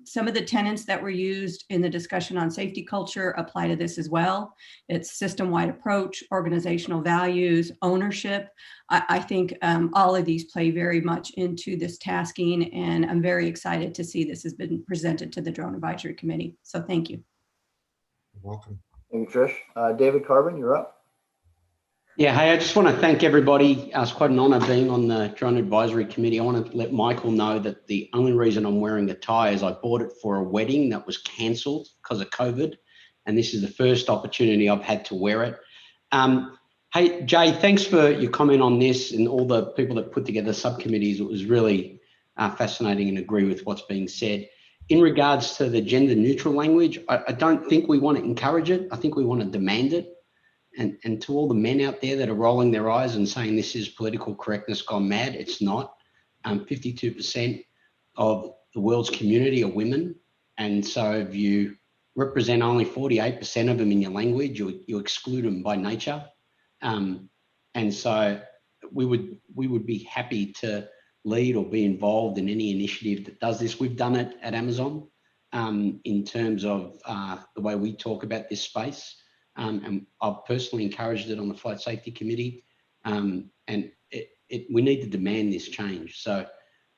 Some of the tenets that were used in the discussion on safety culture apply to this as well. It's system-wide approach, organizational values, ownership. I think all of these play very much into this tasking, and I'm very excited to see this has been presented to the Drone Advisory Committee. So thank you. You're welcome. Thank you, Trish. David Carbon, you're up. Yeah, hey, I just want to thank everybody. It's quite an honor being on the Drone Advisory Committee. I want to let Michael know that the only reason I'm wearing a tie is I bought it for a wedding that was cancelled because of COVID. And this is the first opportunity I've had to wear it. Hey, Jay, thanks for your comment on this and all the people that put together subcommittees. It was really fascinating and agree with what's being said. In regards to the gender neutral language, I don't think we want to encourage it. I think we want to demand it. And to all the men out there that are rolling their eyes and saying this is political correctness gone mad, it's not. 52% of the world's community are women. And so if you represent only 48% of them in your language, you exclude them by nature. And so we would be happy to lead or be involved in any initiative that does this. We've done it at Amazon in terms of the way we talk about this space. And I've personally encouraged it on the Flight Safety Committee. And we need to demand this change. So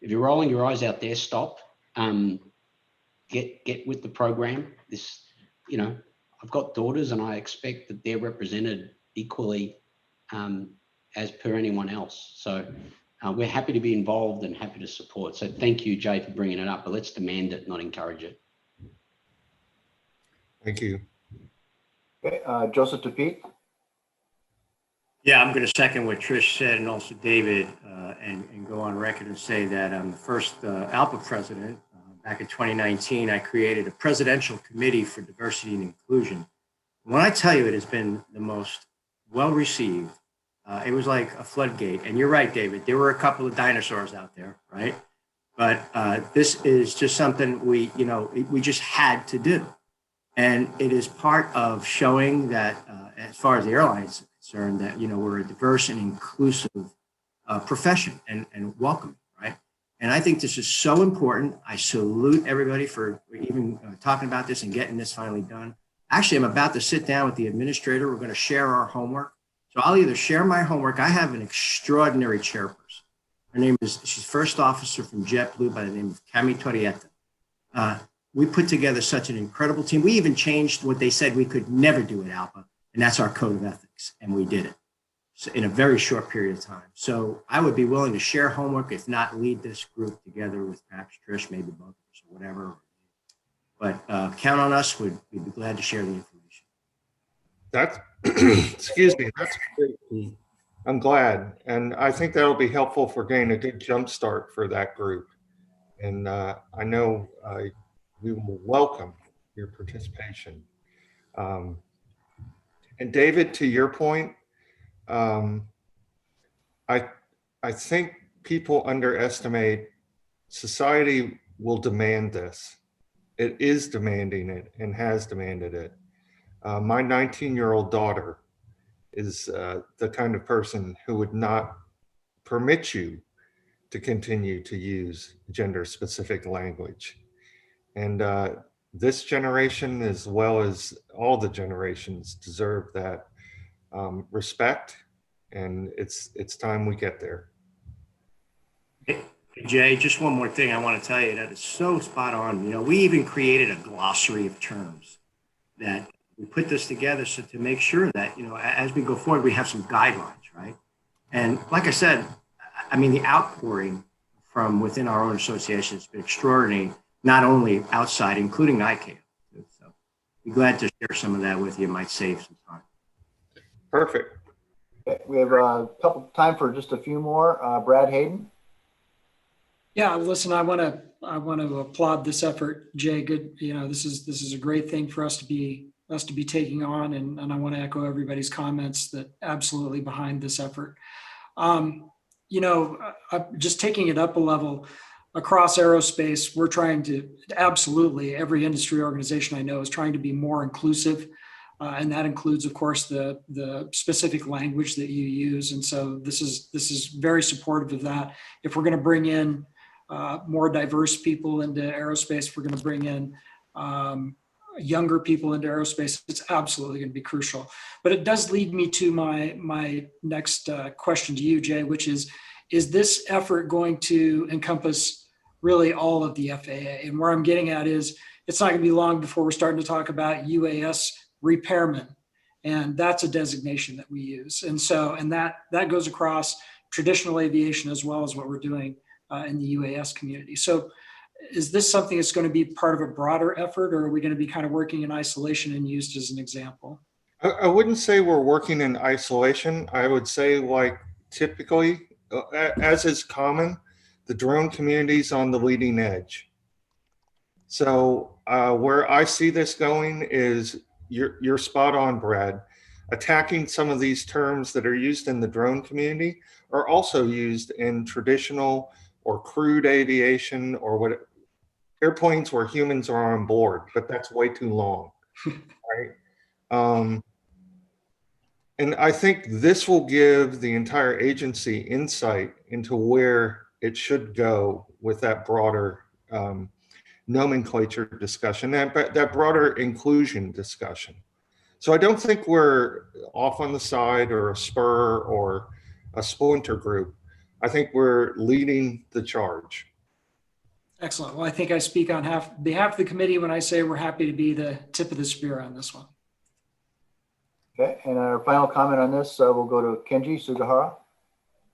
if you're rolling your eyes out there, stop. Get with the program. This, you know, I've got daughters and I expect that they're represented equally as per anyone else. So we're happy to be involved and happy to support. So thank you, Jay, for bringing it up, but let's demand it, not encourage it. Thank you. Okay, Joseph DePete. Yeah, I'm going to second what Trish said and also David and go on record and say that I'm the first ALPA president. Back in 2019, I created a presidential committee for diversity and inclusion. When I tell you it has been the most well-received, it was like a floodgate. And you're right, David, there were a couple of dinosaurs out there, right? But this is just something we just had to do. And it is part of showing that as far as the airlines are concerned, that, you know, we're a diverse and inclusive profession and welcoming, right? And I think this is so important. I salute everybody for even talking about this and getting this finally done. Actually, I'm about to sit down with the administrator. We're going to share our homework So I'll either share my homework. I have an extraordinary chairperson. Her name is, she's first officer from JetBlue by the name of Cami Torrieta. We put together such an incredible team. We even changed what they said we could never do at ALPA, and that's our code of ethics, and we did it in a very short period of time. So I would be willing to share homework, if not lead this group together with perhaps Trish, maybe both of us or whatever. But count on us. We'd be glad to share the information. That's, excuse me, that's great, Pete. I'm glad. And I think that'll be helpful for getting a good jump start for that group. And I know we will welcome your participation. And David, to your point, I think people underestimate society will demand this. It is demanding it and has demanded it. My 19-year-old daughter is the kind of person who would not permit you to continue to use gender-specific language. And this generation, as well as all the generations, deserve that respect, and it's time we get there. Hey, Jay, just one more thing I want to tell you that is so spot on. You know, we even created a glossary of terms that we put this together so to make sure that, you know, as we go forward, we have some guidelines, right? And like I said, I mean, the outpouring from within our own association has been extraordinary, not only outside, including ICANN. So be glad to share some of that with you. It might save some time. Perfect. Okay, we have a couple time for just a few more. Brad Hayden. Yeah, listen, I want to applaud this effort, Jay. Good, you know, this is a great thing for us to be taking on, and I want to echo everybody's comments that absolutely behind this effort. You know, just taking it up a level across aerospace, we're trying to absolutely, every industry organization I know is trying to be more inclusive. And that includes, of course, the specific language that you use. And so this is very supportive of that. If we're going to bring in more diverse people into aerospace, if we're going to bring in younger people into aerospace, it's absolutely going to be crucial. But it does lead me to my next question to you, Jay, which is this effort going to encompass really all of the FAA? And where I'm getting at is it's not going to be long before we're starting to talk about UAS repairmen, and that's a designation that we use. And so, and that goes across traditional aviation as well as what we're doing in the UAS community. So is this something that's going to be part of a broader effort, or are we going to be kind of working in isolation and used as an example? I wouldn't say we're working in isolation. I would say, like, typically, as is common, the drone community is on the leading edge. So where I see this going is you're spot on, Brad. Attacking some of these terms that are used in the drone community are also used in traditional or crewed aviation, or what airplanes where humans are on board, but that's way too long, right? And I think this will give the entire agency insight into where it should go with that broader nomenclature discussion, that broader inclusion discussion. So I don't think we're off on the side or a spur or a splinter group. I think we're leading the charge. Excellent. Well, I think I speak on behalf of the committee when I say we're happy to be the tip of the spear on this one. Okay, and our final comment on this, we'll go to Kenji Sugahara.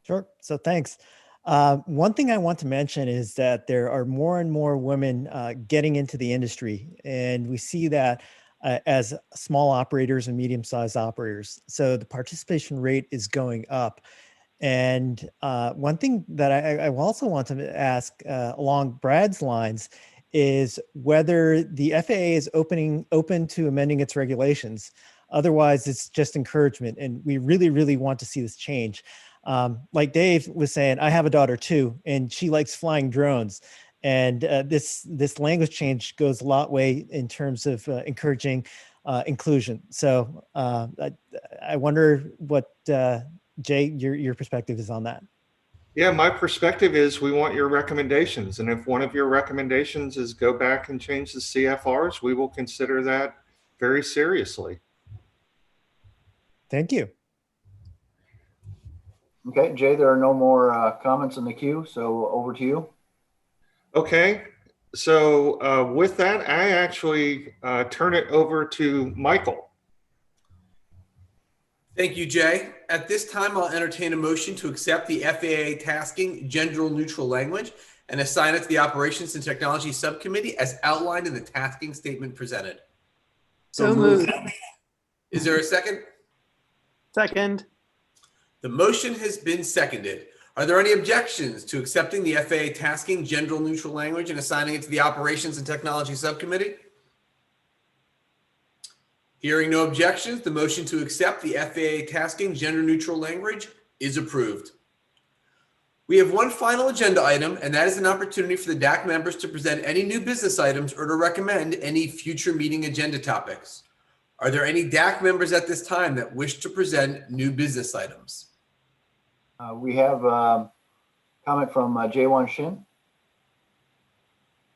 Sure. So thanks. One thing I want to mention is that there are more and more women getting into the industry, and we see that as small operators and medium-sized operators. So the participation rate is going up. And one thing that I also want to ask along Brad's lines is whether the FAA is open to amending its regulations. Otherwise, it's just encouragement. And we really, really want to see this change. Like Dave was saying, I have a daughter too, and she likes flying drones. And this language change goes a lot way in terms of encouraging inclusion. So I wonder what, Jay, your perspective is on that. Yeah, my perspective is we want your recommendations. And if one of your recommendations is go back and change the CFRs, we will consider that very seriously. Thank you. Okay, Jay, there are no more comments in the queue, so over to you. Okay, so with that, I actually turn it over to Michael. Thank you, Jay. At this time, I'll entertain a motion to accept the FAA tasking gender neutral language and assign it to the Operations and Technology Subcommittee as outlined in the tasking statement presented. So moved. Is there a second? Second. The motion has been seconded. Are there any objections to accepting the FAA tasking gender neutral language and assigning it to the Operations and Technology Subcommittee? Hearing no objections, the motion to accept the FAA tasking gender neutral language is approved. We have one final agenda item, and that is an opportunity for the DAC members to present any new business items or to recommend any future meeting agenda topics. Are there any DAC members at this time that wish to present new business items? We have a comment from Jaewon Shin.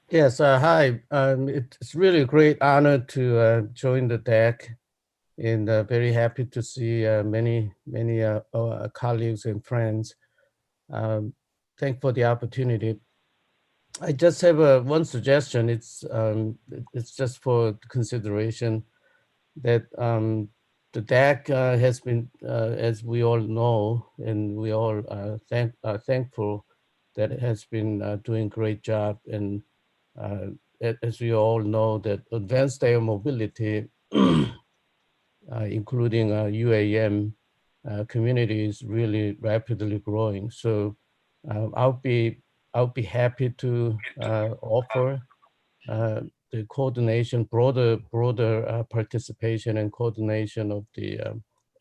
Yes, hi. It's really a great honor to join the DAC, and very happy to see many colleagues and friends. Thank for the opportunity. I just have one suggestion. It's just for consideration that the DAC has been, as we all know, and we all are thankful that it has been doing a great job. And as we all know, that advanced air mobility, including UAM community, is really rapidly growing. So I'll be happy to offer the coordination, broader participation and coordination of the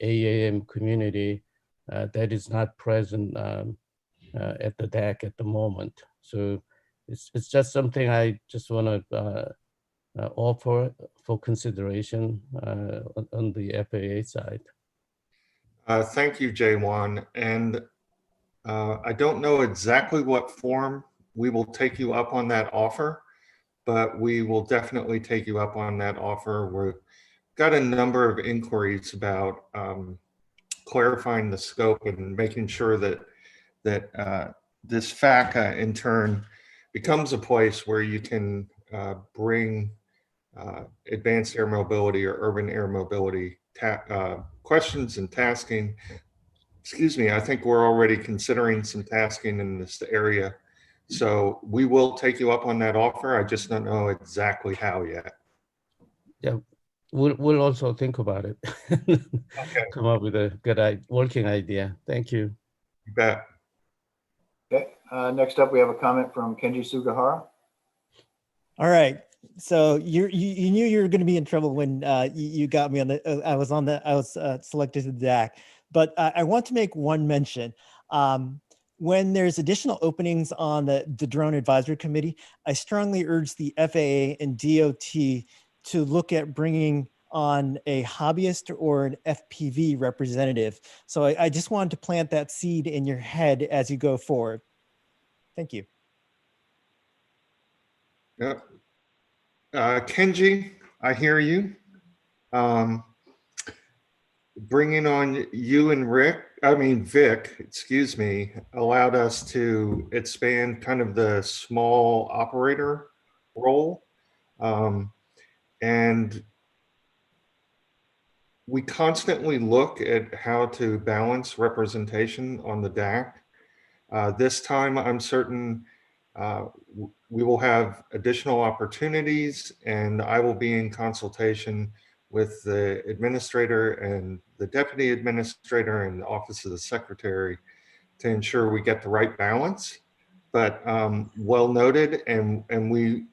AAM community that is not present at the DAC at the moment. So it's just something I just want to offer for consideration on the FAA side. Thank you, Jaewon. And I don't know exactly what form we will take you up on that offer, but we will definitely take you up on that offer. We've got a number of inquiries about clarifying the scope and making sure that this FACA in turn becomes a place where you can bring advanced air mobility or urban air mobility questions and tasking. Excuse me, I think we're already considering some tasking in this area. So we will take you up on that offer. I just don't know exactly how yet. Yeah, we'll also think about it. Okay. Come up with a good working idea. Thank you. You bet. Okay, next up we have a comment from Kenji Sugahara. All right. So you knew you were going to be in trouble when you got me on the. I was selected to the DAC, but I want to make one mention. When there's additional openings on the Drone Advisory Committee, I strongly urge the FAA and DOT to look at bringing on a hobbyist or an FPV representative. So I just wanted to plant that seed in your head as you go forward. Thank you. Yep. Kenji, I hear you. Bringing on you and Vic, excuse me, allowed us to expand kind of the small operator role. And we constantly look at how to balance representation on the DAC. This time, I'm certain we will have additional opportunities, and I will be in consultation with the administrator and the deputy administrator and the office of the secretary to ensure we get the right balance. But well noted, and we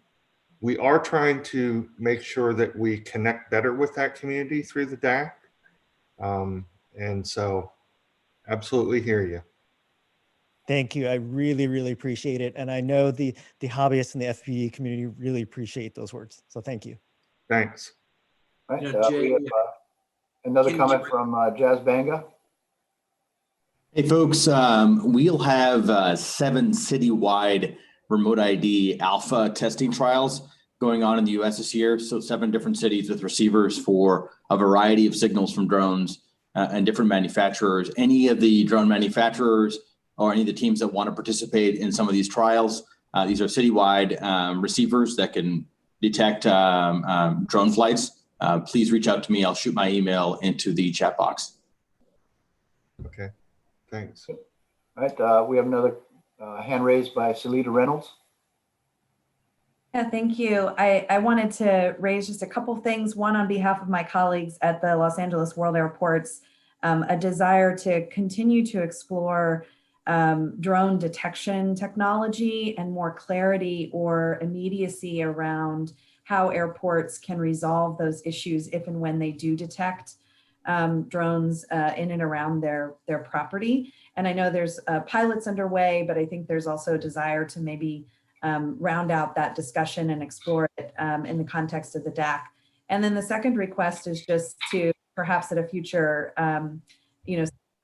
are trying to make sure that we connect better with that community through the DAC. And so absolutely hear you. Thank you. I really, really appreciate it. And I know the hobbyists and the FPV community really appreciate those words. So thank you. Thanks. Right, we have another comment from Jazz Banga. Hey folks, we'll have 7 citywide remote ID alpha testing trials going on in the US this year. So 7 different cities with receivers for a variety of signals from drones and different manufacturers. Any of the drone manufacturers or any of the teams that want to participate in some of these trials, these are citywide receivers that can detect drone flights. Please reach out to me. I'll shoot my email into the chat box. Okay, thanks. All right, we have another hand raised by Salita Reynolds. Yeah, thank you. I wanted to raise just a couple things. One, on behalf of my colleagues at the Los Angeles World Airports, a desire to continue to explore drone detection technology and more clarity or immediacy around how airports can resolve those issues if and when they do detect drones in and around their property. And I know there's pilots underway, but I think there's also a desire to maybe round out that discussion and explore it in the context of the DAC. And then the second request is just to perhaps at a future,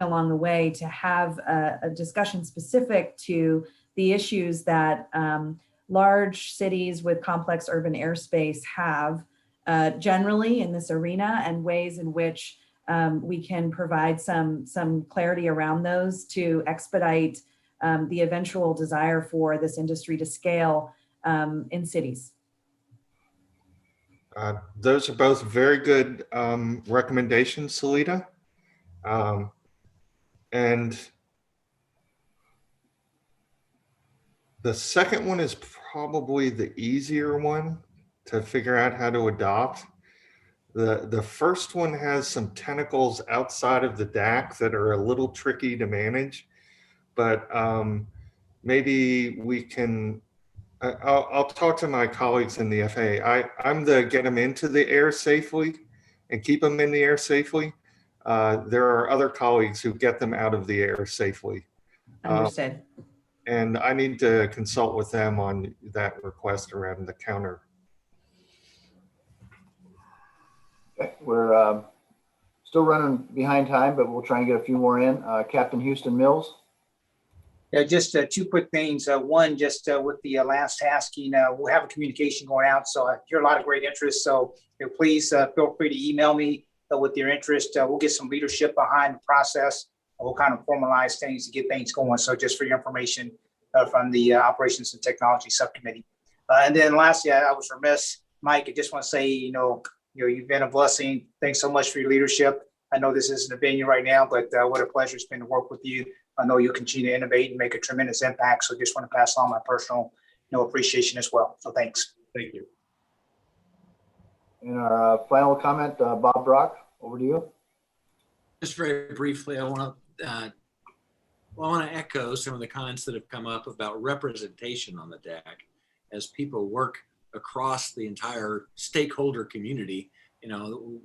along the way, to have a discussion specific to the issues that large cities with complex urban airspace have generally in this arena, and ways in which we can provide some clarity around those to expedite the eventual desire for this industry to scale in cities. Those are both very good recommendations, Salita. And the second one is probably the easier one to figure out how to adopt. The first one has some tentacles outside of the DAC that are a little tricky to manage, but maybe we can, I'll talk to my colleagues in the FAA. I'm the get them into the air safely and keep them in the air safely. There are other colleagues who get them out of the air safely. Understood. And I need to consult with them on that request around the counter. Okay, we're still running behind time, but we'll try and get a few more in. Captain Houston Mills. Yeah, just two quick things. One, just with the last tasking, we'll have a communication going out. So I hear a lot of great interest. So please feel free to email me with your interest. We'll get some leadership behind the process. We'll kind of formalize things to get things going. So just for your information from the Operations and Technology Subcommittee. And then lastly, I was remiss, Mike, I just want to say, you've been a blessing. Thanks so much for your leadership. I know this isn't a venue right now, but what a pleasure it's been to work with you. I know you continue to innovate and make a tremendous impact. So just want to pass on my personal appreciation as well. So thanks. Thank you. And our final comment, Bob Brock, over to you. Just very briefly, I want to echo some of the comments that have come up about representation on the DAC as people work across the entire stakeholder community.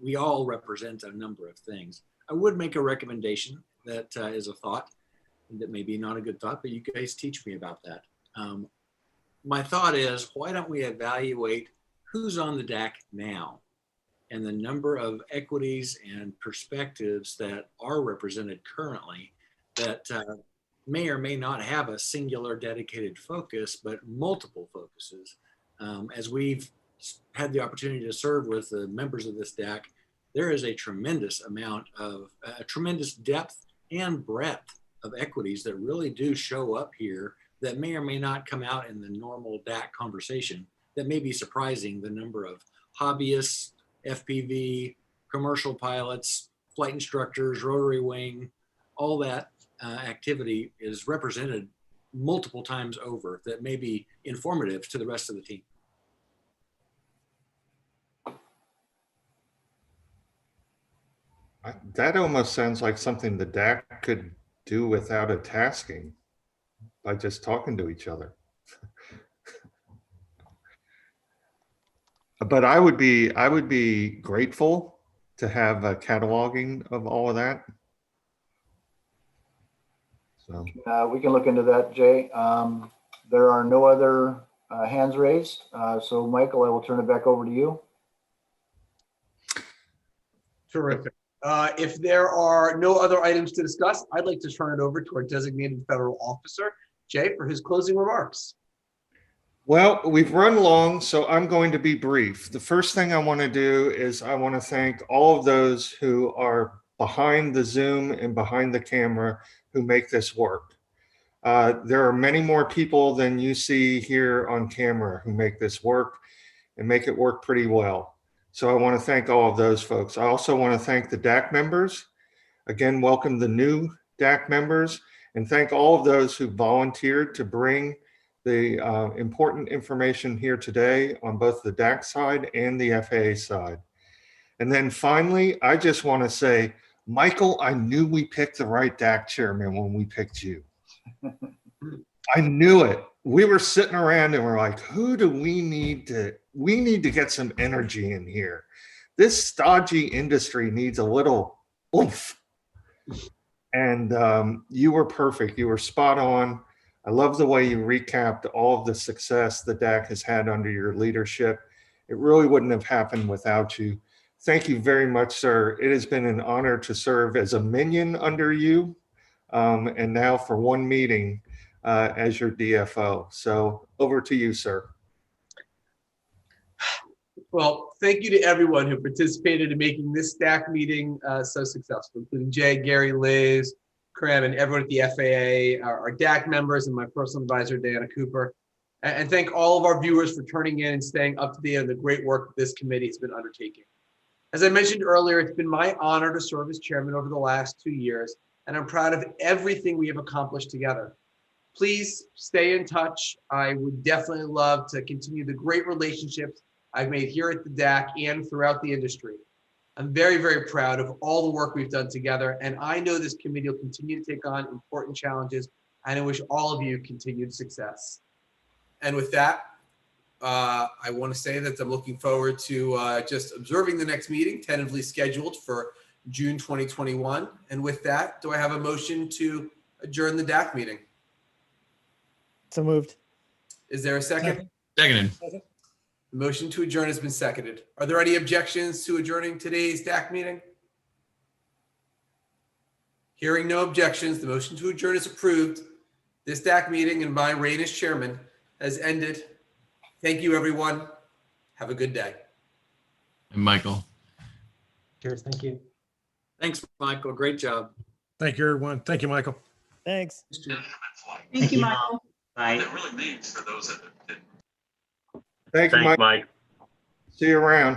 We all represent a number of things. I would make a recommendation that is a thought that may be not a good thought, but you guys teach me about that. My thought is, why don't we evaluate who's on the DAC now and the number of equities and perspectives that are represented currently that may or may not have a singular dedicated focus, but multiple focuses. As we've had the opportunity to serve with the members of this DAC, there is a tremendous amount of, a tremendous depth and breadth of equities that really do show up here that may or may not come out in the normal DAC conversation, that may be surprising. The number of hobbyists, FPV, commercial pilots, flight instructors, rotary wing, all that activity is represented multiple times over that may be informative to the rest of the team. That almost sounds like something the DAC could do without a tasking, by just talking to each other. But I would be grateful to have a cataloging of all of that. So we can look into that, Jay. There are no other hands raised. So Michael, I will turn it back over to you. Terrific. If there are no other items to discuss, I'd like to turn it over to our designated federal officer, Jay, for his closing remarks. Well, we've run long, so I'm going to be brief. The first thing I want to do is I want to thank all of those who are behind the Zoom and behind the camera who make this work. There are many more people than you see here on camera who make this work and make it work pretty well. So I want to thank all of those folks. I also want to thank the DAC members. Again, welcome the new DAC members, and thank all of those who volunteered to bring the important information here today on both the DAC side and the FAA side. And then finally, I just want to say, Michael, I knew we picked the right DAC chairman when we picked you. I knew it. We were sitting around and we're like, who do we need to get some energy in here. This stodgy industry needs a little oomph. And you were perfect. You were spot on. I love the way you recapped all of the success the DAC has had under your leadership. It really wouldn't have happened without you. Thank you very much, sir. It has been an honor to serve as a minion under you, and now for one meeting as your DFO. So over to you, sir. Well, thank you to everyone who participated in making this DAC meeting so successful, including Jay, Gary, Liz, Krem, and everyone at the FAA, our DAC members, and my personal advisor, Diana Cooper. And thank all of our viewers for turning in and staying up to date on the great work that this committee has been undertaking. As I mentioned earlier, it's been my honor to serve as chairman over the last 2 years, and I'm proud of everything we have accomplished together. Please stay in touch. I would definitely love to continue the great relationships I've made here at the DAC and throughout the industry. I'm very, very proud of all the work we've done together, and I know this committee will continue to take on important challenges, and I wish all of you continued success. And with that, I want to say that I'm looking forward to just observing the next meeting, tentatively scheduled for June 2021. And with that, do I have a motion to adjourn the DAC meeting? So moved. Is there a second? Seconded. The motion to adjourn has been seconded. Are there any objections to adjourning today's DAC meeting? Hearing no objections, the motion to adjourn is approved. This DAC meeting, and my reign as chairman, has ended. Thank you, everyone. Have a good day. And Michael. Cheers. Thank you. Thanks, Michael. Great job. Thank you, everyone. Thank you, Michael. Thanks. Thank you, Michael. Bye. It really means for those that didn't. Thank you, Thanks, Mike. Mike. See you around.